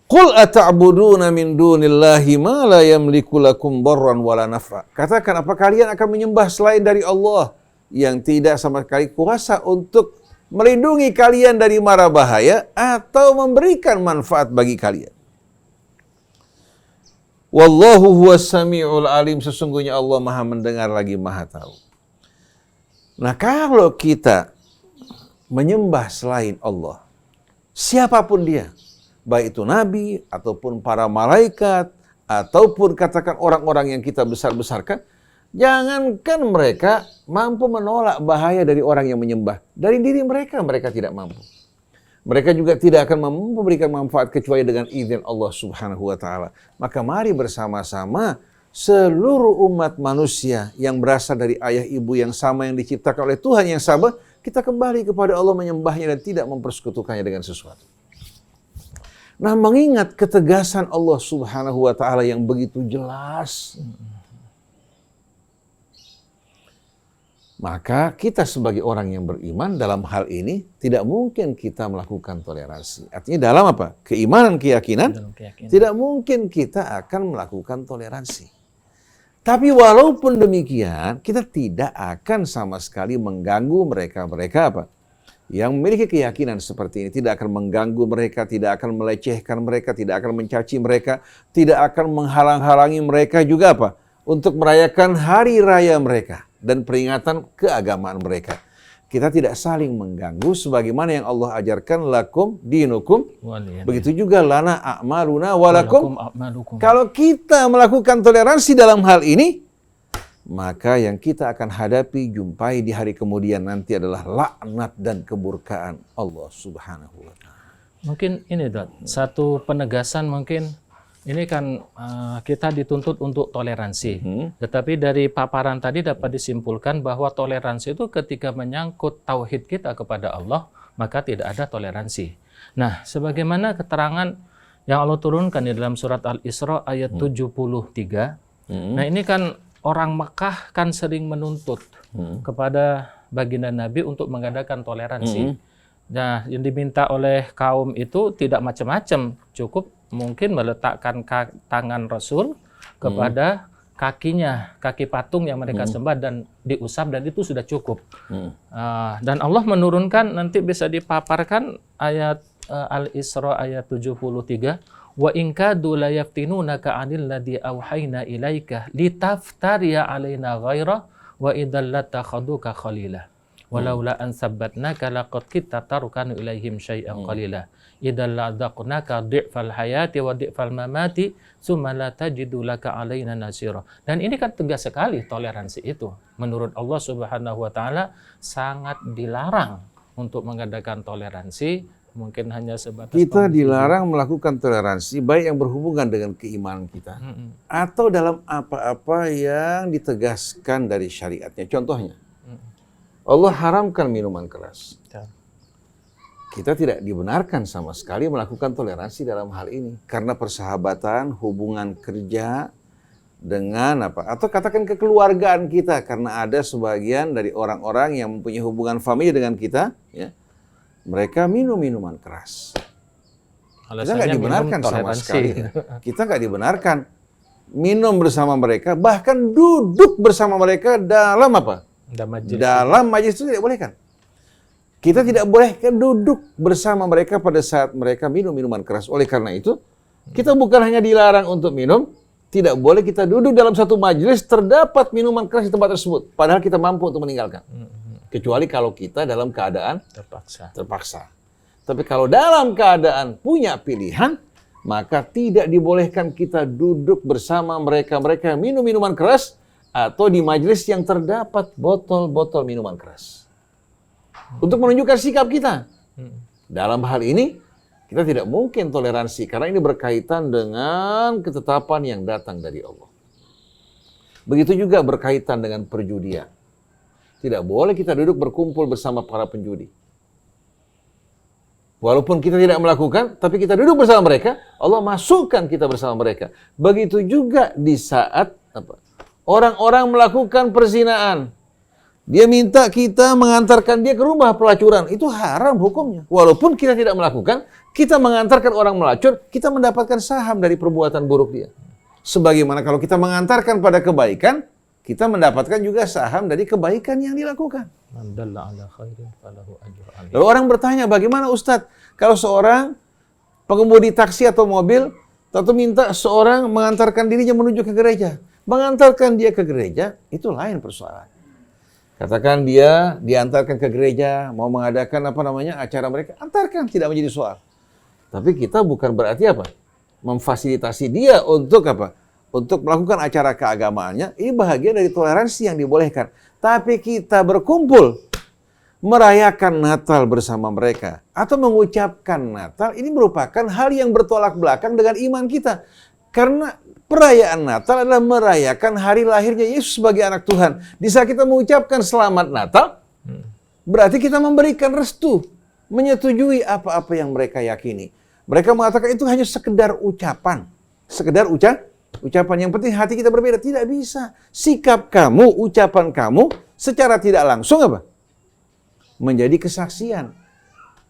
Qul ata'buduna min dunillahi ma la yamliku lakum darran wala naf'a. Katakan, apa kalian akan menyembah selain dari Allah yang tidak sama sekali kuasa untuk melindungi kalian dari mara bahaya atau memberikan manfaat bagi kalian? Wallahu huwas sami'ul alim. Sesungguhnya Allah Maha mendengar lagi Maha tahu. Nah, kalau kita menyembah selain Allah, siapapun dia, baik itu nabi, ataupun para malaikat, ataupun katakan orang-orang yang kita besar-besarkan, jangankan mereka mampu menolak bahaya dari orang yang menyembah. Dari diri mereka, mereka tidak mampu. Mereka juga tidak akan memberikan manfaat kecuali dengan izin Allah Subhanahu wa Ta'ala. Maka mari bersama-sama seluruh umat manusia yang berasal dari ayah ibu yang sama, yang diciptakan oleh Tuhan yang sama, kita kembali kepada Allah, menyembahnya dan tidak mempersekutukannya dengan sesuatu. Nah, mengingat ketegasan Allah Subhanahu wa Ta'ala yang begitu jelas, maka kita sebagai orang yang beriman dalam hal ini tidak mungkin kita melakukan toleransi. Artinya dalam apa? Keimanan, keyakinan, tidak mungkin kita akan melakukan toleransi. Tapi walaupun demikian, kita tidak akan sama sekali mengganggu mereka-mereka apa? Yang memiliki keyakinan seperti ini. Tidak akan mengganggu mereka, tidak akan melecehkan mereka, tidak akan mencaci mereka, tidak akan menghalang-halangi mereka juga apa? Untuk merayakan hari raya mereka dan peringatan keagamaan mereka. Kita tidak saling mengganggu sebagaimana yang Allah ajarkan, lakum dinukum. Begitu juga lana a'maluna walakum. Kalau kita melakukan toleransi dalam hal ini, maka yang kita akan hadapi, jumpai di hari kemudian nanti adalah laknat dan keburkaan Allah Subhanahu wa Ta'ala. Mungkin ini, Dot, satu penegasan mungkin. Ini kan kita dituntut untuk toleransi. Tetapi dari paparan tadi dapat disimpulkan bahwa toleransi itu ketika menyangkut tauhid kita kepada Allah, maka tidak ada toleransi. Nah, sebagaimana keterangan yang Allah turunkan di dalam surat Al-Isra ayat 73. Nah, ini kan orang Mekah kan sering menuntut kepada baginda Nabi untuk mengadakan toleransi. Nah, yang diminta oleh kaum itu tidak macam-macam, cukup mungkin meletakkan tangan Rasul kepada kakinya, kaki patung yang mereka sembah dan diusap, dan itu sudah cukup. Dan Allah menurunkan, nanti bisa dipaparkan ayat Al-Isra ayat 73. Wa in kadu la yaftinunaka 'anil ladzi auhayna ilaika litaftariya 'alaina ghaira wa idzal latakhaduka khalila. Walaula an sabbatnaka laqad kitta tarukanu ilaihim syai'an qalila idzal la'daqnaka dhi'fal hayati wa dhi'fal mamati tsumma la tajidu laka alaina nasira. Dan ini kan tegas sekali toleransi itu. Menurut Allah Subhanahu wa Ta'ala sangat dilarang untuk mengadakan toleransi, mungkin hanya sebatas kita dilarang melakukan toleransi baik yang berhubungan dengan keimanan kita atau dalam apa-apa yang ditegaskan dari syariatnya. Contohnya, Allah haramkan minuman keras. Kita tidak dibenarkan sama sekali melakukan toleransi dalam hal ini. Karena persahabatan, hubungan kerja dengan apa? Atau katakan kekeluargaan kita. Karena ada sebagian dari orang-orang yang mempunyai hubungan famili dengan kita, ya, mereka minum minuman keras. Kita nggak dibenarkan sama sekali. Kita nggak dibenarkan minum bersama mereka, bahkan duduk bersama mereka dalam apa? Dalam majelis itu tidak boleh kan? Kita tidak boleh kan duduk bersama mereka pada saat mereka minum minuman keras. Oleh karena itu, kita bukan hanya dilarang untuk minum, tidak boleh kita duduk dalam satu majelis terdapat minuman keras di tempat tersebut. Padahal kita mampu untuk meninggalkan. Kecuali kalau kita dalam keadaan terpaksa. Tapi kalau dalam keadaan punya pilihan, maka tidak dibolehkan kita duduk bersama mereka-mereka minum minuman keras, atau di majelis yang terdapat botol-botol minuman keras. Untuk menunjukkan sikap kita. Dalam hal ini, Kita tidak mungkin toleransi karena ini berkaitan dengan ketetapan yang datang dari Allah. Begitu juga berkaitan dengan perjudian. Tidak boleh kita duduk berkumpul bersama para penjudi. Walaupun kita tidak melakukan, tapi kita duduk bersama mereka, Allah masukkan kita bersama mereka. Begitu juga di saat orang-orang melakukan perzinaan. Dia minta kita mengantarkan dia ke rumah pelacuran. Itu haram hukumnya. Walaupun kita tidak melakukan, kita mengantarkan orang melacur, kita mendapatkan saham dari perbuatan buruk dia. Sebagaimana kalau kita mengantarkan pada kebaikan, kita mendapatkan juga saham dari kebaikan yang dilakukan. Man dalla ala khairin falahu ajrun alaihi. Lalu orang bertanya, bagaimana Ustadz kalau seorang pengemudi taksi atau mobil atau minta seorang mengantarkan dirinya menuju ke gereja? Mengantarkan dia ke gereja, itu lain persoalan. Katakan dia diantarkan ke gereja, mau mengadakan acara mereka, antarkan, tidak menjadi soal. Tapi kita bukan berarti memfasilitasi dia untuk untuk melakukan acara keagamaannya. Ini bahagian dari toleransi yang dibolehkan. Tapi kita berkumpul merayakan Natal bersama mereka atau mengucapkan Natal, ini merupakan hal yang bertolak belakang dengan iman kita. Karena perayaan Natal adalah merayakan hari lahirnya Yesus sebagai anak Tuhan. Di saat kita mengucapkan selamat Natal, berarti kita memberikan restu, menyetujui apa-apa yang mereka yakini. Mereka mengatakan itu hanya sekedar ucapan. Sekedar ucapan. Yang penting hati kita berbeda. Tidak bisa. Sikap kamu, ucapan kamu secara tidak langsung menjadi kesaksian.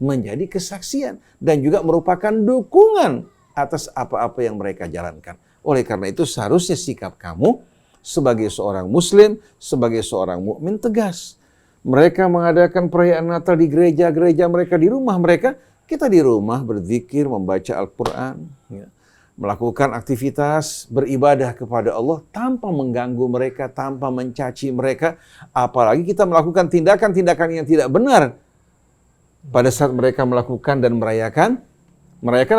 Menjadi kesaksian. Dan juga merupakan dukungan atas apa-apa yang mereka jalankan. Oleh karena itu seharusnya sikap kamu sebagai seorang muslim, sebagai seorang mukmin tegas. Mereka mengadakan perayaan Natal di gereja-gereja mereka, di rumah mereka. Kita di rumah berzikir, membaca Al-Quran, melakukan aktivitas beribadah kepada Allah tanpa mengganggu mereka, tanpa mencaci mereka. Apalagi kita melakukan tindakan-tindakan yang tidak benar pada saat mereka melakukan dan merayakan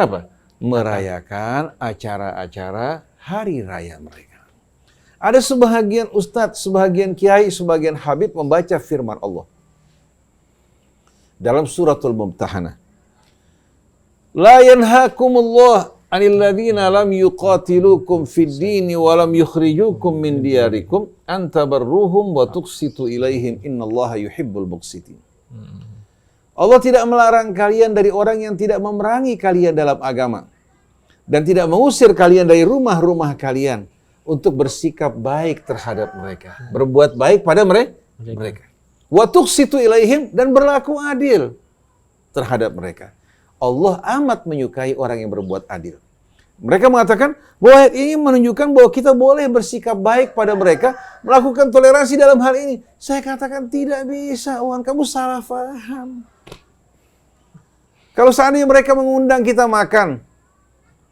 apa? Merayakan acara-acara hari raya mereka. Ada sebahagian ustadz, sebahagian kiai, sebagian habib membaca firman Allah dalam suratul Mumtahanah. La yanhakumullah 'anil ladzina lam yuqatilukum fid dini wa lam yukhrijukum min diyarikum an tabarruhum wa tuqsitu ilaihim innallaha yuhibbul muqsitin. Allah tidak melarang kalian dari orang yang tidak memerangi kalian dalam agama dan tidak mengusir kalian dari rumah-rumah kalian untuk bersikap baik terhadap mereka, berbuat baik pada mereka. Wa tuqsitu ilaihim, dan berlaku adil terhadap mereka. Allah amat menyukai orang yang berbuat adil. Mereka mengatakan bahwa ayat ini menunjukkan bahwa kita boleh bersikap baik pada mereka, melakukan toleransi dalam hal ini. Saya katakan tidak bisa, kamu salah faham. Kalau seandainya mereka mengundang kita makan,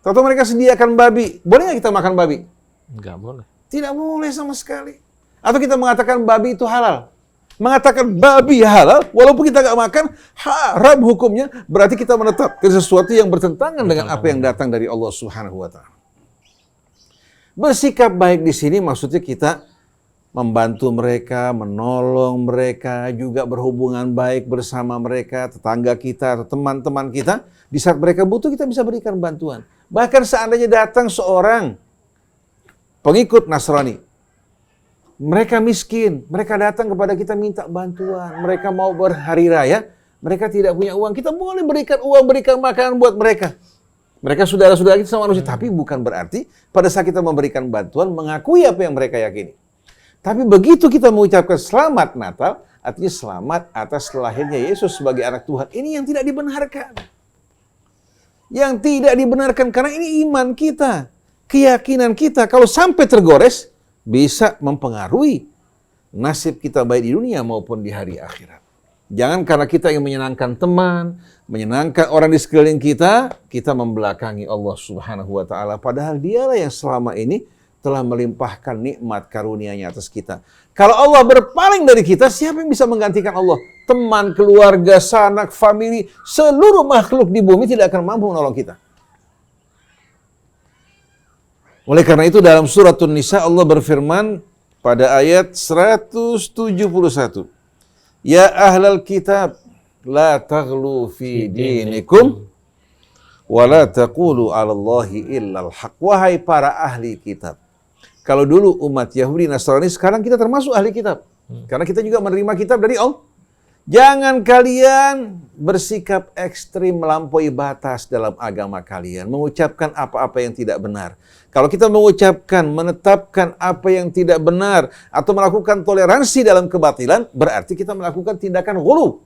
atau mereka sediakan babi, boleh nggak kita makan babi? Nggak boleh. Tidak boleh sama sekali. Atau kita mengatakan babi itu halal. Mengatakan babi halal, walaupun kita nggak makan, haram hukumnya, berarti kita menetapkan sesuatu yang bertentangan dengan apa yang datang dari Allah Subhanahu wa Ta'ala. Bersikap baik di sini maksudnya kita membantu mereka, menolong mereka, juga berhubungan baik bersama mereka, tetangga kita atau teman-teman kita. Di saat mereka butuh, kita bisa berikan bantuan. Bahkan seandainya datang seorang pengikut Nasrani, mereka miskin, mereka datang kepada kita minta bantuan, mereka mau berhari raya, mereka tidak punya uang, kita boleh berikan uang, berikan makanan buat mereka. Mereka saudara-saudara kita sama manusia, tapi bukan berarti pada saat kita memberikan bantuan, mengakui apa yang mereka yakini. Tapi begitu kita mengucapkan selamat Natal, artinya selamat atas lahirnya Yesus sebagai anak Tuhan. Ini yang tidak dibenarkan. Yang tidak dibenarkan karena ini iman kita, keyakinan kita. Kalau sampai tergores, bisa mempengaruhi nasib kita baik di dunia maupun di hari akhirat. Jangan karena kita ingin menyenangkan teman, menyenangkan orang di sekeliling kita, kita membelakangi Allah Subhanahu wa Ta'ala. Padahal Dialah yang selama ini telah melimpahkan nikmat karunia-Nya atas kita. Kalau Allah berpaling dari kita, siapa yang bisa menggantikan Allah? Teman, keluarga, sanak, famili, seluruh makhluk di bumi tidak akan mampu menolong kita. Oleh karena itu dalam suratun Nisa Allah berfirman pada ayat 171. Ya ahlal kitab, la taghlu fi dinikum Wala taqulu 'alallahi illal haq. Wahai para ahli kitab. Kalau dulu umat Yahudi Nasrani, sekarang kita termasuk ahli kitab. Karena kita juga menerima kitab dari Allah. Jangan kalian bersikap ekstrim melampaui batas dalam agama kalian. Mengucapkan apa-apa yang tidak benar. Kalau kita mengucapkan, menetapkan apa yang tidak benar, atau melakukan toleransi dalam kebatilan, berarti kita melakukan tindakan ghulu.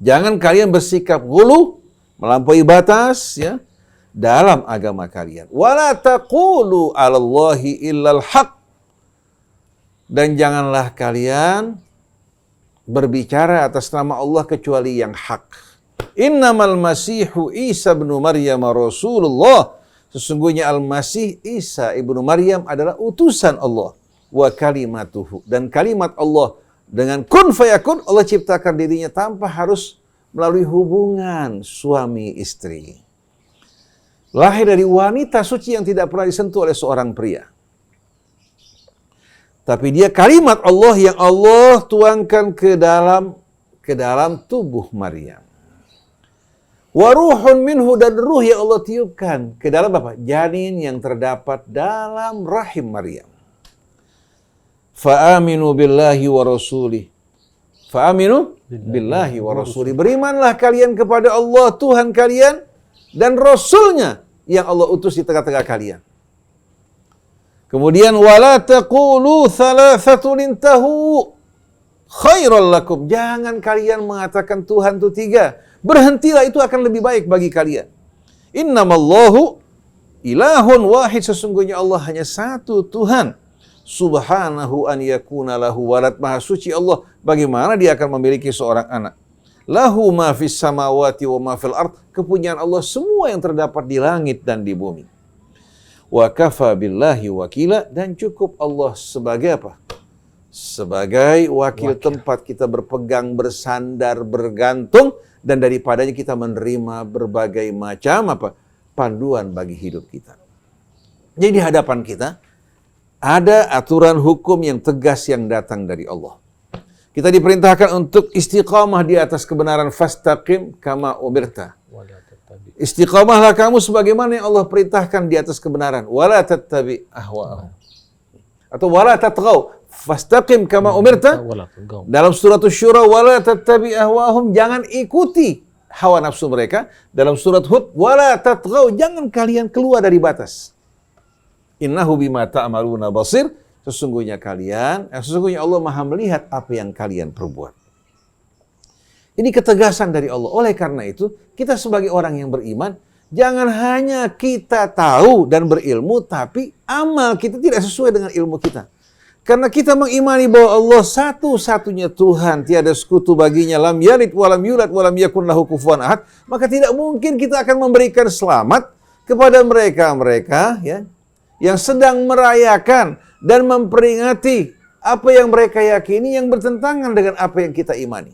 Jangan kalian bersikap ghulu, melampaui batas, ya, dalam agama kalian. Wala taqulu 'alallahi illal haq. Dan janganlah kalian berbicara atas nama Allah kecuali yang hak. Innamal masihu Isa ibnu Maryam Rasulullah. Sesungguhnya Al-Masih Isa ibnu Maryam adalah utusan Allah. Wa kalimatuhu. Dan kalimat Allah dengan kun fayakun, Allah ciptakan dirinya tanpa harus melalui hubungan suami istri. Lahir dari wanita suci yang tidak pernah disentuh oleh seorang pria. Tapi dia kalimat Allah yang Allah tuangkan ke dalam tubuh Maryam. Wa ruhun minhu, dan ruh yang Allah tiupkan ke dalam apa? Janin yang terdapat dalam rahim Maryam. Fa aminu billahi wa rasulih. Fa aminu billahi wa rasulih. Berimanlah kalian kepada Allah Tuhan kalian dan Rasulnya yang Allah utus di tengah-tengah kalian. Kemudian wala taqulu thalathatun intahu khairal lakum. Jangan kalian mengatakan Tuhan itu 3. Berhentilah, itu akan lebih baik bagi kalian. Innamallahu ilahun wahid. Sesungguhnya Allah hanya satu Tuhan. Subhanahu an yakuna lahu walad. Maha suci Allah, bagaimana dia akan memiliki seorang anak. Lahu ma fis samawati wa ma fil ard. Kepunyaan Allah semua yang terdapat di langit dan di bumi. Wa kafa billahi wakila. Dan cukup Allah sebagai apa? Sebagai wakil tempat kita berpegang, bersandar, bergantung, dan daripadanya kita menerima berbagai macam apa? Panduan bagi hidup kita. Jadi di hadapan kita ada aturan hukum yang tegas yang datang dari Allah. Kita diperintahkan untuk istiqamah di atas kebenaran. Fastaqim kama umirta. Istiqamahlah kamu sebagaimana yang Allah perintahkan di atas kebenaran. Wala tattabi ahwa'ahum. Atau wala tatghaw. Fastaqim kama umirta. Dalam surat Asy-Syura, wala tattabi ahwa'ahum, jangan ikuti hawa nafsu mereka. Dalam surat Hud, wala tatghaw, jangan kalian keluar dari batas. Innahu bima ta'maluna basir. Sesungguhnya Allah Maha melihat apa yang kalian perbuat. Ini ketegasan dari Allah. Oleh karena itu, kita sebagai orang yang beriman, jangan hanya kita tahu dan berilmu, tapi amal kita tidak sesuai dengan ilmu kita. Karena kita mengimani bahwa Allah satu-satunya Tuhan, tiada sekutu baginya, lam yalid walam yulad walam yakun lahu kufuwan ahad, maka tidak mungkin kita akan memberikan selamat kepada mereka-mereka ya, yang sedang merayakan dan memperingati apa yang mereka yakini yang bertentangan dengan apa yang kita imani.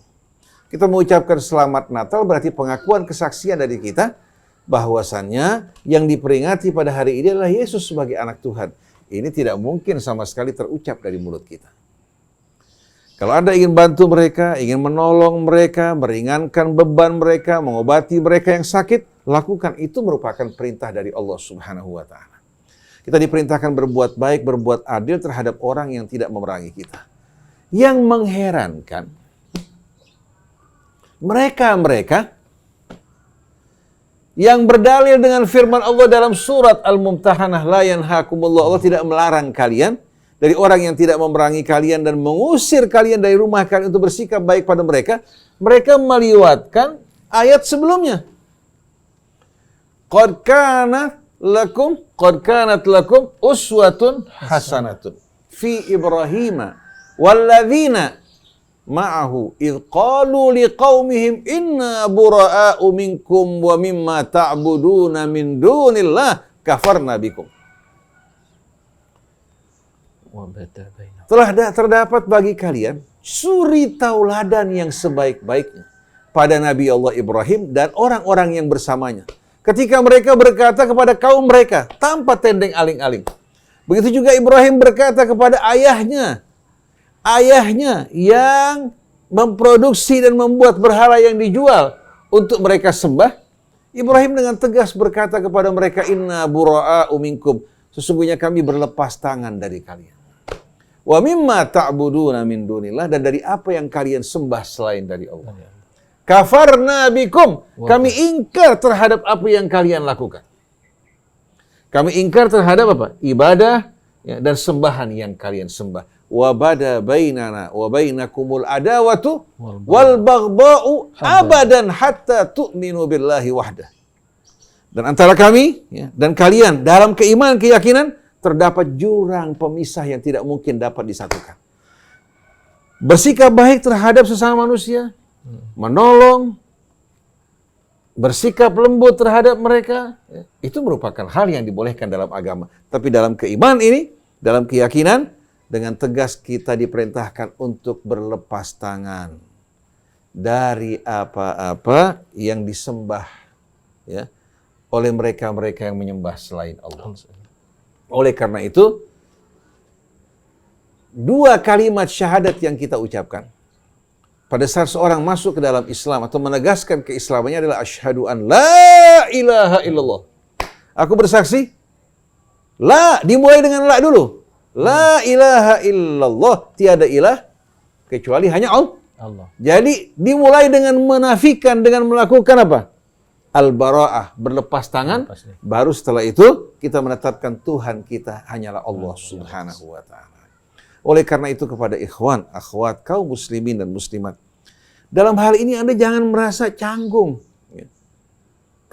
Kita mengucapkan selamat Natal berarti pengakuan kesaksian dari kita bahwasannya yang diperingati pada hari ini adalah Yesus sebagai anak Tuhan. Ini tidak mungkin sama sekali terucap dari mulut kita. Kalau Anda ingin bantu mereka, ingin menolong mereka, meringankan beban mereka, mengobati mereka yang sakit, lakukan. Itu merupakan perintah dari Allah Subhanahu wa Ta'ala. Kita diperintahkan berbuat baik, berbuat adil terhadap orang yang tidak memerangi kita. Yang mengherankan, mereka-mereka yang berdalil dengan firman Allah dalam surat Al-Mumtahanah, la yanhakumullah, Allah tidak melarang kalian dari orang yang tidak memerangi kalian dan mengusir kalian dari rumah kalian untuk bersikap baik pada mereka. Mereka meliwatkan ayat sebelumnya. Qad kanat lakum uswatun hasanatun fi Ibrahim walladzina ma'ahu idh qalu liqaumihim inna bura'a'u minkum wa mimma ta'buduna min dunillah kafarna bikum. Telah terdapat bagi kalian suri tauladan yang sebaik-baiknya pada Nabi Allah Ibrahim dan orang-orang yang bersamanya. Ketika mereka berkata kepada kaum mereka tanpa tendeng aling-aling. Begitu juga Ibrahim berkata kepada ayahnya yang memproduksi dan membuat berhala yang dijual untuk mereka sembah. Ibrahim dengan tegas berkata kepada mereka, inna bura'a'u minkum, sesungguhnya kami berlepas tangan dari kalian. Wa mimma ta'buduna min dunillah, dan dari apa yang kalian sembah selain dari Allah. Kafarna bikum, kami ingkar terhadap apa yang kalian lakukan. Kami ingkar terhadap apa? Ibadah ya, dan sembahan yang kalian sembah. Wa bada bainana wa bainakumul adawatu wal baghdha'u abadan hatta tu'minu billahi wahdah. Dan antara kami ya, dan kalian dalam keimanan, keyakinan terdapat jurang pemisah yang tidak mungkin dapat disatukan. Bersikap baik terhadap sesama manusia, menolong, bersikap lembut terhadap mereka, ya, itu merupakan hal yang dibolehkan dalam agama. Tapi dalam keimanan ini, dalam keyakinan, dengan tegas kita diperintahkan untuk berlepas tangan dari apa-apa yang disembah ya, oleh mereka-mereka yang menyembah selain Allah. Oleh karena itu, dua kalimat syahadat yang kita ucapkan pada saat seorang masuk ke dalam Islam atau menegaskan keislamannya adalah asyhadu an la ilaha illallah. Aku bersaksi, la dimulai dengan la dulu. La ilaha illallah, tiada ilah kecuali hanya Allah. Jadi dimulai dengan menafikan, dengan melakukan apa? Al-bara'ah, berlepas tangan. Baru setelah itu kita menetapkan Tuhan kita hanyalah Allah Subhanahu wa ta'ala. Oleh karena itu kepada ikhwan, akhwat, kaum muslimin dan muslimat, dalam hal ini Anda jangan merasa canggung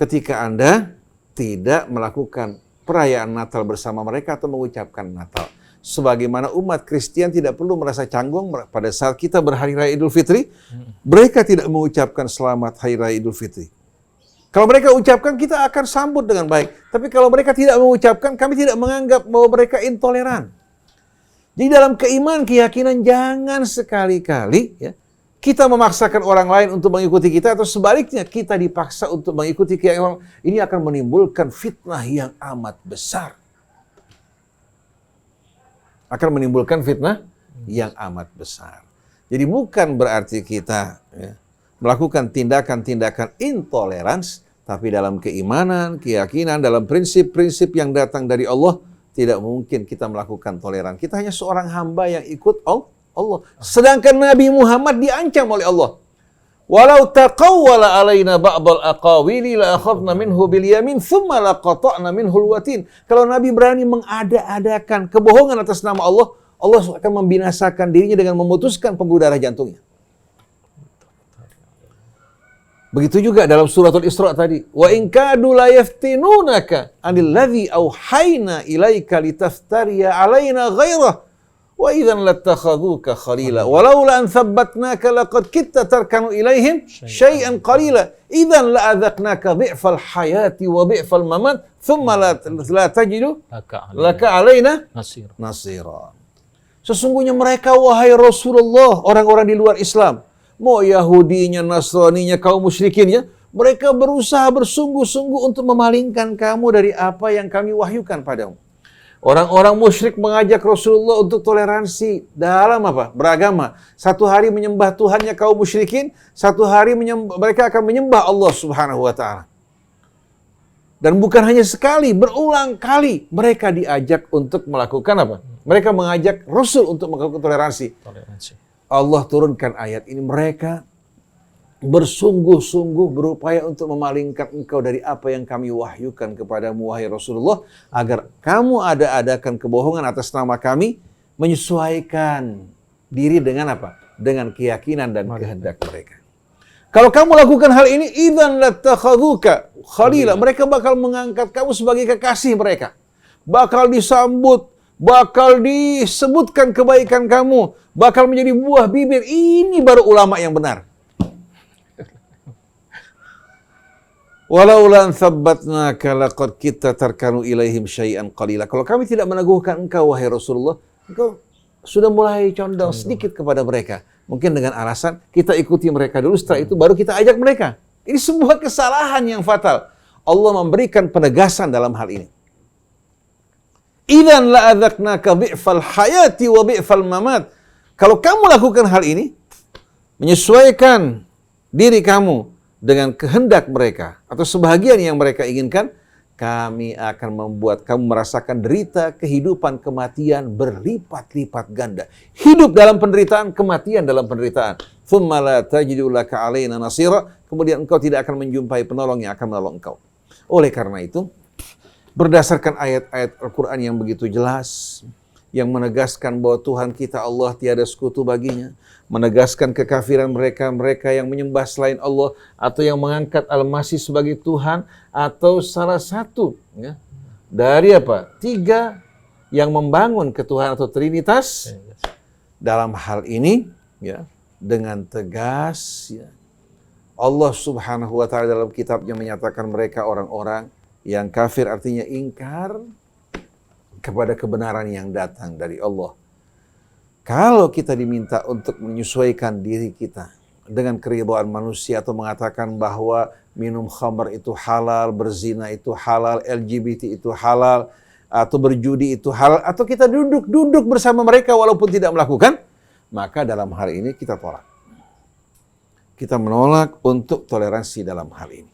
ketika Anda tidak melakukan perayaan Natal bersama mereka atau mengucapkan Natal. Sebagaimana umat Kristen tidak perlu merasa canggung pada saat kita berhari raya Idul Fitri, mereka tidak mengucapkan selamat Hari Raya Idul Fitri. Kalau mereka ucapkan, kita akan sambut dengan baik. Tapi kalau mereka tidak mengucapkan, kami tidak menganggap bahwa mereka intoleran. Jadi dalam keimanan, keyakinan, jangan sekali-kali ya, kita memaksakan orang lain untuk mengikuti kita, atau sebaliknya kita dipaksa untuk mengikuti keyakinan. Ini akan menimbulkan fitnah yang amat besar. Akan menimbulkan fitnah yang amat besar. Jadi bukan berarti kita ya, melakukan tindakan-tindakan intolerans, tapi dalam keimanan, keyakinan, dalam prinsip-prinsip yang datang dari Allah, tidak mungkin kita melakukan toleran. Kita hanya seorang hamba yang ikut Allah. Sedangkan Nabi Muhammad diancam oleh Allah. Walau taqawwala alaina ba'dal aqawili la akhadna minhu bil yamin thumma laqata'na minhu watin. Kalau Nabi berani mengada-adakan kebohongan atas nama Allah, Allah akan membinasakan dirinya dengan memutuskan pembuluh darah jantungnya. Begitu juga dalam suratul Isra tadi, wa in kadu la yaftinunaka 'anil ladzi auhayna ilaika litaftariya 'alaina ghairah wa idzan lattakhadhuka khalila walaula an thabbatnaka laqad kitta tarkanu ilaihim syai'an qalila idzan la'adzaqnaka dhi'fal hayati wa dhi'fal mamat thumma la tajidu laka 'alaina nasira. Sesungguhnya mereka, wahai Rasulullah, orang-orang di luar Islam, mau Yahudinya, Nasraninya, kaum musyrikinnya, mereka berusaha bersungguh-sungguh untuk memalingkan kamu dari apa yang kami wahyukan padamu. Orang-orang musyrik mengajak Rasulullah untuk toleransi dalam apa? Beragama. Satu hari menyembah Tuhannya kaum musyrikin, satu hari mereka akan menyembah Allah Subhanahu wa ta'ala. Dan bukan hanya sekali, berulang kali mereka diajak untuk melakukan apa? Mereka mengajak Rasul untuk melakukan toleransi. Allah turunkan ayat ini, mereka bersungguh-sungguh berupaya untuk memalingkan engkau dari apa yang kami wahyukan kepadamu, wahai Rasulullah, agar kamu ada-adakan kebohongan atas nama kami, menyesuaikan diri dengan apa? Dengan keyakinan dan kehendak mereka. Kalau kamu lakukan hal ini, idzan latakhadhuka khalila, mereka bakal mengangkat kamu sebagai kekasih mereka. Bakal disambut, bakal disebutkan kebaikan kamu, bakal menjadi buah bibir. Ini baru ulama yang benar. Walaula an thabbatnaka laqad kitta tarkanu ilaihim syai'an qalila. Kalau kami tidak meneguhkan engkau, wahai Rasulullah, engkau sudah mulai condong sedikit kepada mereka. Mungkin dengan alasan kita ikuti mereka dulu, setelah itu baru kita ajak mereka. Ini sebuah kesalahan yang fatal. Allah memberikan penegasan dalam hal ini. Idzan la'adzaqnaka bi'fal hayati wa bi'fal mamat. Kalau kamu lakukan hal ini, menyesuaikan diri kamu dengan kehendak mereka atau sebahagian yang mereka inginkan, kami akan membuat kamu merasakan derita kehidupan kematian berlipat-lipat ganda. Hidup dalam penderitaan, kematian dalam penderitaan. Tsumma la tajidu laka 'alaina nasira. Kemudian engkau tidak akan menjumpai penolong yang akan menolong engkau. Oleh karena itu, berdasarkan ayat-ayat Al-Quran yang begitu jelas, yang menegaskan bahwa Tuhan kita Allah tiada sekutu baginya, menegaskan kekafiran mereka yang menyembah selain Allah atau yang mengangkat Al-Masih sebagai Tuhan atau salah satu dari tiga yang membangun ketuhanan atau Trinitas. Dalam hal ini dengan tegas Allah Subhanahu wa taala dalam kitabnya menyatakan mereka orang-orang yang kafir, artinya ingkar kepada kebenaran yang datang dari Allah. Kalau kita diminta untuk menyesuaikan diri kita dengan keridhaan manusia atau mengatakan bahwa minum khamr itu halal, berzina itu halal, LGBT itu halal, atau berjudi itu halal, atau kita duduk bersama mereka walaupun tidak melakukan, maka dalam hal ini kita tolak. Kita menolak untuk toleransi dalam hal ini.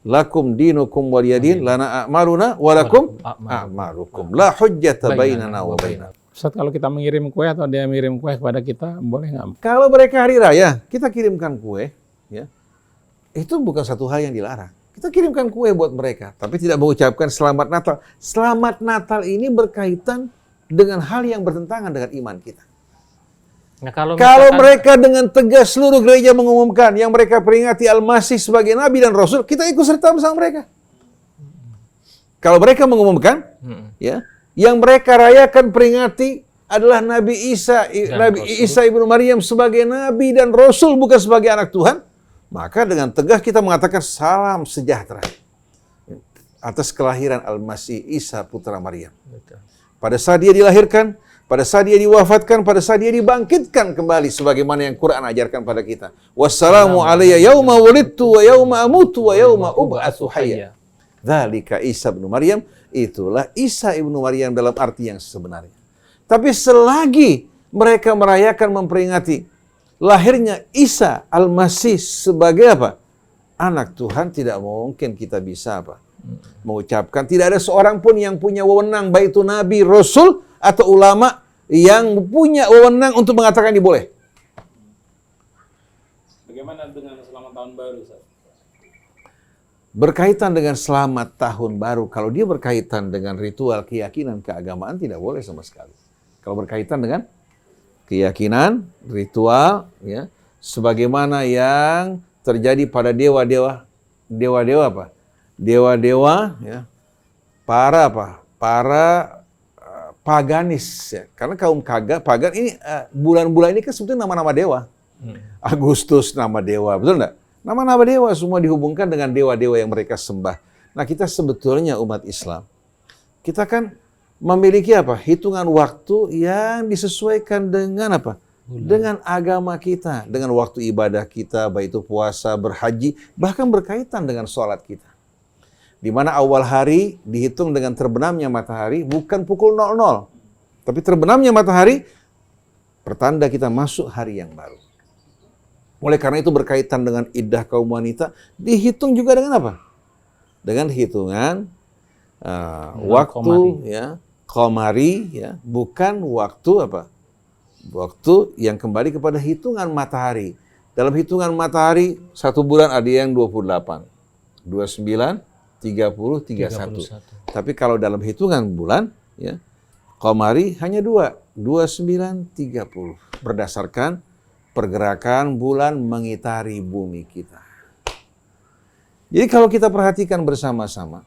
Lakum dinukum waliyadin, lana a'maluna walakum a'malukum. La hujjata bainana wa bainakum. Ustaz, kalau kita mengirim kue atau dia mengirim kue kepada kita, boleh nggak? Kalau mereka hari raya, kita kirimkan kue, itu bukan satu hal yang dilarang. Kita kirimkan kue buat mereka, tapi tidak mengucapkan selamat Natal. Selamat Natal ini berkaitan dengan hal yang bertentangan dengan iman kita. Nah, kalau mereka dengan tegas seluruh gereja mengumumkan yang mereka peringati Al-Masih sebagai Nabi dan Rasul, kita ikut serta bersama mereka. Kalau mereka mengumumkan, yang mereka rayakan peringati adalah Nabi Isa ibnu Maryam sebagai Nabi dan Rasul, bukan sebagai anak Tuhan, maka dengan tegas kita mengatakan salam sejahtera atas kelahiran Al-Masih Isa putra Maryam. Pada saat dia dilahirkan, pada saat dia diwafatkan, pada saat dia dibangkitkan kembali sebagaimana yang Quran ajarkan pada kita. Wassalamu alayya yauma wulidtu wa yauma amutu wa yauma ub'atsu hayya. Dzalika Isa ibnu Maryam, itulah Isa ibnu Maryam dalam arti yang sebenarnya. Tapi selagi mereka merayakan memperingati lahirnya Isa Al-Masih sebagai anak Tuhan, tidak mungkin kita bisa mengucapkan. Tidak ada seorang pun yang punya wewenang, baik itu Nabi, Rasul, atau ulama yang punya wewenang untuk mengatakan ini boleh. Bagaimana dengan selamat tahun baru, Ustaz? Berkaitan dengan selamat tahun baru, kalau dia berkaitan dengan ritual keyakinan keagamaan, tidak boleh sama sekali. Kalau berkaitan dengan keyakinan, ritual, sebagaimana yang terjadi pada dewa-dewa, para paganis, karena kaum pagan ini bulan-bulan ini kan sebetulnya nama-nama dewa. Agustus nama dewa, betul enggak? Nama-nama dewa semua dihubungkan dengan dewa-dewa yang mereka sembah. Nah, kita sebetulnya umat Islam, kita kan memiliki hitungan waktu yang disesuaikan dengan dengan agama kita, dengan waktu ibadah kita, baik itu puasa, berhaji, bahkan berkaitan dengan sholat kita. Di mana awal hari dihitung dengan terbenamnya matahari, bukan pukul 00, tapi terbenamnya matahari pertanda kita masuk hari yang baru. Oleh karena itu berkaitan dengan iddah kaum wanita, dihitung juga dengan dengan hitungan waktu qamari, bukan waktu waktu yang kembali kepada hitungan matahari. Dalam hitungan matahari, 1 bulan ada yang 28, 29, 30, 31. Tapi kalau dalam hitungan bulan, qamari hanya 2, 29, 30. Berdasarkan pergerakan bulan mengitari bumi kita. Jadi kalau kita perhatikan bersama-sama,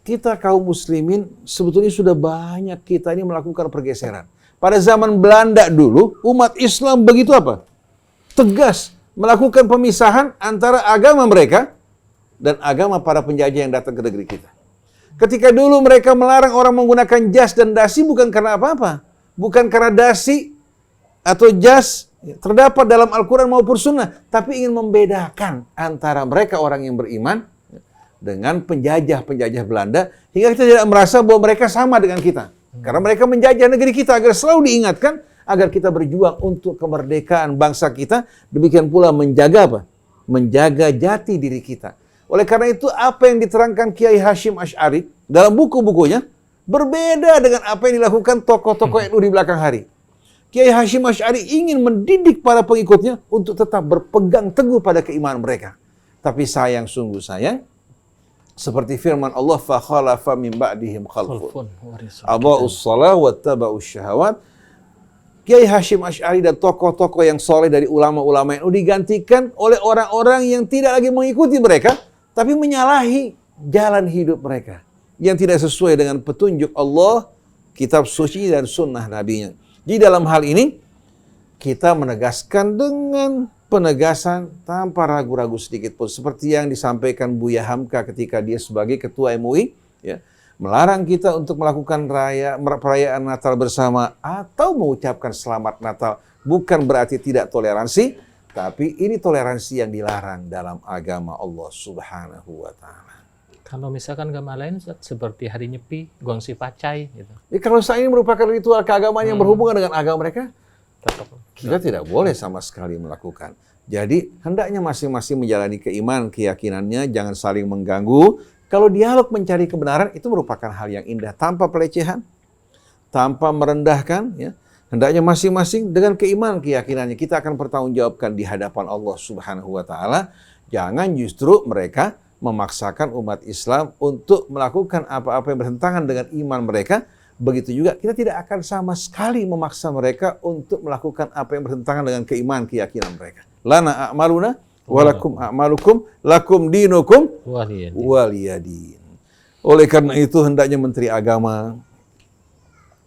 kita kaum muslimin sebetulnya sudah banyak kita ini melakukan pergeseran. Pada zaman Belanda dulu, umat Islam begitu tegas melakukan pemisahan antara agama mereka dan agama para penjajah yang datang ke negeri kita. Ketika dulu mereka melarang orang menggunakan jas dan dasi bukan karena apa-apa. Bukan karena dasi atau jas terdapat dalam Al-Quran maupun Sunnah, tapi ingin membedakan antara mereka orang yang beriman dengan penjajah-penjajah Belanda, hingga kita tidak merasa bahwa mereka sama dengan kita. Karena mereka menjajah negeri kita, agar selalu diingatkan, agar kita berjuang untuk kemerdekaan bangsa kita, demikian pula menjaga menjaga jati diri kita. Oleh karena itu, apa yang diterangkan Kiai Hashim Asy'ari dalam buku-bukunya berbeda dengan apa yang dilakukan tokoh-tokoh NU di belakang hari. Kiai Hashim Asy'ari ingin mendidik para pengikutnya untuk tetap berpegang teguh pada keimanan mereka. Tapi sayang, sungguh sayang, seperti firman Allah, fa khalafa min ba'dihim khalfun aba'us shalah wattaba'us syahawat. Kiai Hashim Asy'ari dan tokoh-tokoh yang soleh dari ulama-ulama NU digantikan oleh orang-orang yang tidak lagi mengikuti mereka, tapi menyalahi jalan hidup mereka yang tidak sesuai dengan petunjuk Allah, kitab suci dan sunnah nabinya. Jadi dalam hal ini kita menegaskan dengan penegasan tanpa ragu-ragu sedikit pun, seperti yang disampaikan Buya Hamka ketika dia sebagai ketua MUI, ya, melarang kita untuk melakukan perayaan Natal bersama atau mengucapkan selamat Natal. Bukan berarti tidak toleransi, tapi ini toleransi yang dilarang dalam agama Allah Subhanahu wa Ta'ala. Kalau misalkan agama lain seperti hari Nyepi, gongsi pacai gitu. Ya, kalau saya ini merupakan ritual keagamaan yang berhubungan dengan agama mereka, Tetap. kita tidak boleh sama sekali melakukan. Jadi hendaknya masing-masing menjalani keimanan, keyakinannya, jangan saling mengganggu. Kalau dialog mencari kebenaran itu merupakan hal yang indah, tanpa pelecehan, tanpa merendahkan, ya. Hendaknya masing-masing dengan keimanan, keyakinannya kita akan bertanggungjawabkan di hadapan Allah Subhanahu wa Ta'ala. Jangan justru mereka memaksakan umat Islam untuk melakukan apa-apa yang bertentangan dengan iman mereka. Begitu juga kita tidak akan sama sekali memaksa mereka untuk melakukan apa yang bertentangan dengan keimanan, keyakinan mereka. Lana a'maluna walakum a'malukum lakum dinukum waliyadin. Oleh karena itu hendaknya Menteri Agama,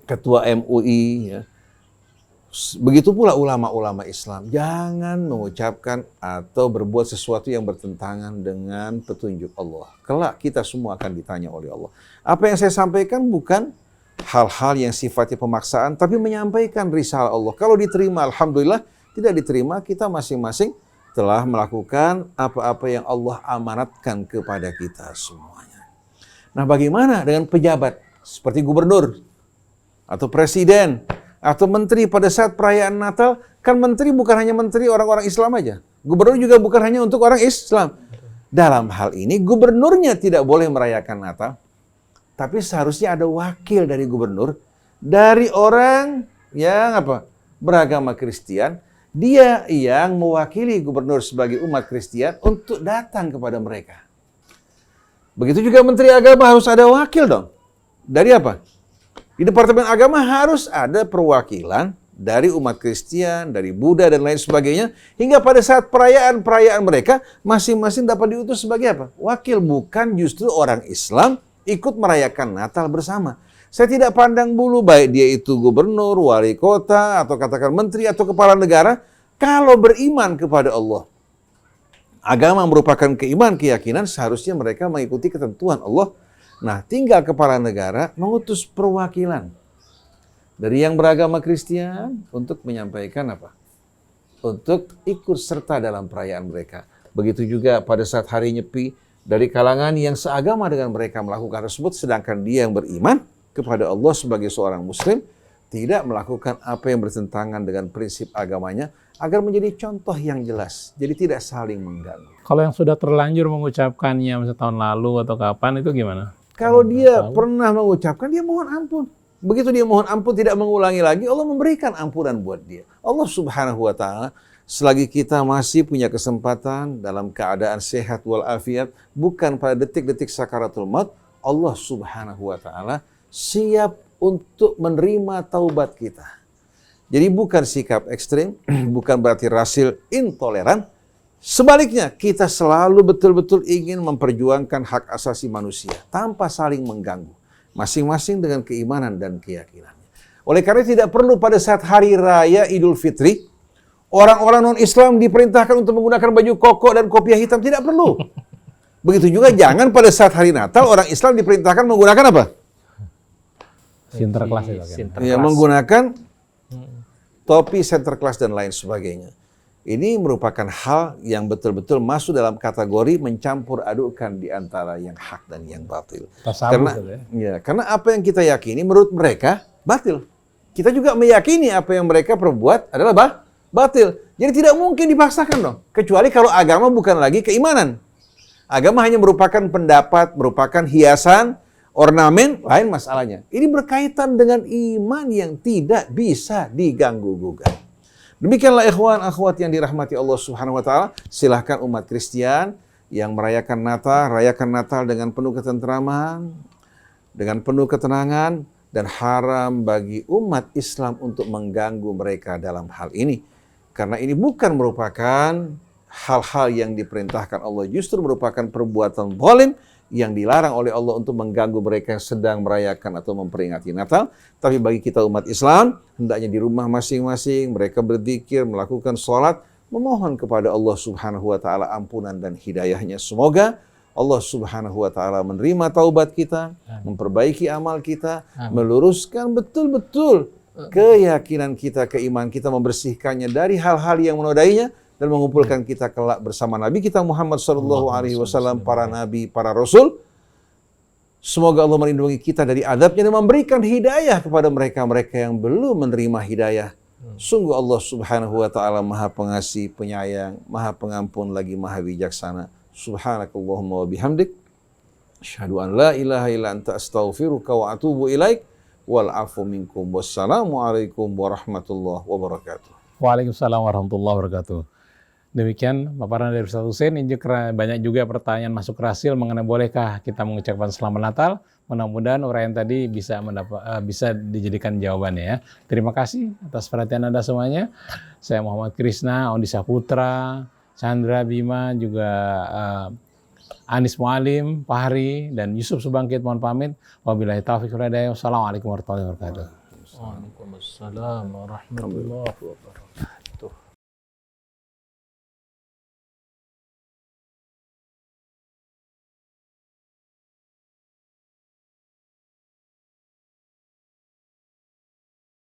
Ketua MUI, ya, begitu pula ulama-ulama Islam, jangan mengucapkan atau berbuat sesuatu yang bertentangan dengan petunjuk Allah. Kelak kita semua akan ditanya oleh Allah. Apa yang saya sampaikan bukan hal-hal yang sifatnya pemaksaan, tapi menyampaikan risalah Allah. Kalau diterima, alhamdulillah. Tidak diterima, kita masing-masing telah melakukan apa-apa yang Allah amanatkan kepada kita semuanya. Nah, bagaimana dengan pejabat seperti gubernur atau presiden atau menteri pada saat perayaan Natal? Kan menteri bukan hanya menteri orang-orang Islam aja. Gubernur juga bukan hanya untuk orang Islam. Dalam hal ini gubernurnya tidak boleh merayakan Natal, tapi seharusnya ada wakil dari gubernur, dari orang yang beragama Kristen. Dia yang mewakili gubernur sebagai umat Kristen untuk datang kepada mereka. Begitu juga Menteri Agama harus ada wakil dong. Dari apa? Di Departemen Agama harus ada perwakilan dari umat Kristen, dari Buddha dan lain sebagainya. Hingga pada saat perayaan-perayaan mereka, masing-masing dapat diutus sebagai apa? Wakil, bukan justru orang Islam ikut merayakan Natal bersama. Saya tidak pandang bulu baik dia itu gubernur, wali kota, atau katakan menteri atau kepala negara. Kalau beriman kepada Allah, agama merupakan keimanan, keyakinan, seharusnya mereka mengikuti ketentuan Allah. Nah, tinggal kepala negara mengutus perwakilan dari yang beragama Kristen untuk menyampaikan apa? Untuk ikut serta dalam perayaan mereka. Begitu juga pada saat hari Nyepi, dari kalangan yang seagama dengan mereka melakukan tersebut, sedangkan dia yang beriman kepada Allah sebagai seorang muslim tidak melakukan apa yang bertentangan dengan prinsip agamanya, agar menjadi contoh yang jelas, jadi tidak saling mengganggu. Kalau yang sudah terlanjur mengucapkannya misalnya tahun lalu atau kapan, itu gimana? Kalau dia pernah mengucapkan, dia mohon ampun. Begitu dia mohon ampun, tidak mengulangi lagi, Allah memberikan ampunan buat dia. Allah Subhanahu wa Ta'ala, selagi kita masih punya kesempatan dalam keadaan sehat walafiat, bukan pada detik-detik sakaratul maut, Allah Subhanahu wa Ta'ala siap untuk menerima taubat kita. Jadi bukan sikap ekstrim, bukan berarti rasil intoleran. Sebaliknya, kita selalu betul-betul ingin memperjuangkan hak asasi manusia tanpa saling mengganggu, masing-masing dengan keimanan dan keyakinannya. Oleh karena tidak perlu pada saat hari raya Idul Fitri, orang-orang non-Islam diperintahkan untuk menggunakan baju koko dan kopiah hitam, tidak perlu. Begitu juga jangan pada saat hari Natal orang Islam diperintahkan menggunakan apa? Sinterklas itu kan? Ya, menggunakan topi Sinterklas dan lain sebagainya. Ini merupakan hal yang betul-betul masuk dalam kategori mencampur adukan di antara yang hak dan yang batil. Karena apa yang kita yakini menurut mereka batil. Kita juga meyakini apa yang mereka perbuat adalah batil. Jadi tidak mungkin dipaksakan dong. Kecuali kalau agama bukan lagi keimanan. Agama hanya merupakan pendapat, merupakan hiasan, ornamen, lain masalahnya. Ini berkaitan dengan iman yang tidak bisa diganggu-gugat. Demikianlah ikhwan akhwat yang dirahmati Allah Subhanahu wa taala. Silahkan umat Kristen yang merayakan Natal, rayakan Natal dengan penuh ketentraman, dengan penuh ketenangan, dan haram bagi umat Islam untuk mengganggu mereka dalam hal ini. Karena ini bukan merupakan hal-hal yang diperintahkan Allah, justru merupakan perbuatan zalim yang dilarang oleh Allah untuk mengganggu mereka yang sedang merayakan atau memperingati Natal. Tapi bagi kita umat Islam, hendaknya di rumah masing-masing mereka berzikir, melakukan sholat, memohon kepada Allah Subhanahu wa taala ampunan dan hidayahnya. Semoga Allah Subhanahu wa taala menerima taubat kita, memperbaiki amal kita, meluruskan betul-betul keyakinan kita, keimanan kita, membersihkannya dari hal-hal yang menodainya, dan mengumpulkan kita kelak bersama Nabi kita Muhammad SAW, para nabi, para rasul. Semoga Allah melindungi kita dari azabnya dan memberikan hidayah kepada mereka-mereka yang belum menerima hidayah. Sungguh Allah Subhanahu wa taala Maha Pengasih, Penyayang, Maha Pengampun lagi Maha Bijaksana. Subhanakallahumma wa bihamdik, asyhadu an la ilaha illa anta astaghfiruka wa atubu ilaik, wal afu minkum. Wassalamualaikum warahmatullahi wabarakatuh. Waalaikumsalam warahmatullahi wabarakatuh. Demikian paparan dari Ustaz Husein. Banyak juga pertanyaan masuk rasil mengenai bolehkah kita mengucapkan selamat Natal. Mudah-mudahan uraian tadi bisa dijadikan jawabannya ya. Terima kasih atas perhatian Anda semuanya. Saya Muhammad Krisna, Ondi Saputra, Chandra Bima, juga Anis Mualim, Fahri, dan Yusuf Subangkit mohon pamit. Wabillahi taufiq wal hidayah. Wassalamualaikum warahmatullahi wabarakatuh. Waalaikumsalam warahmatullahi wabarakatuh.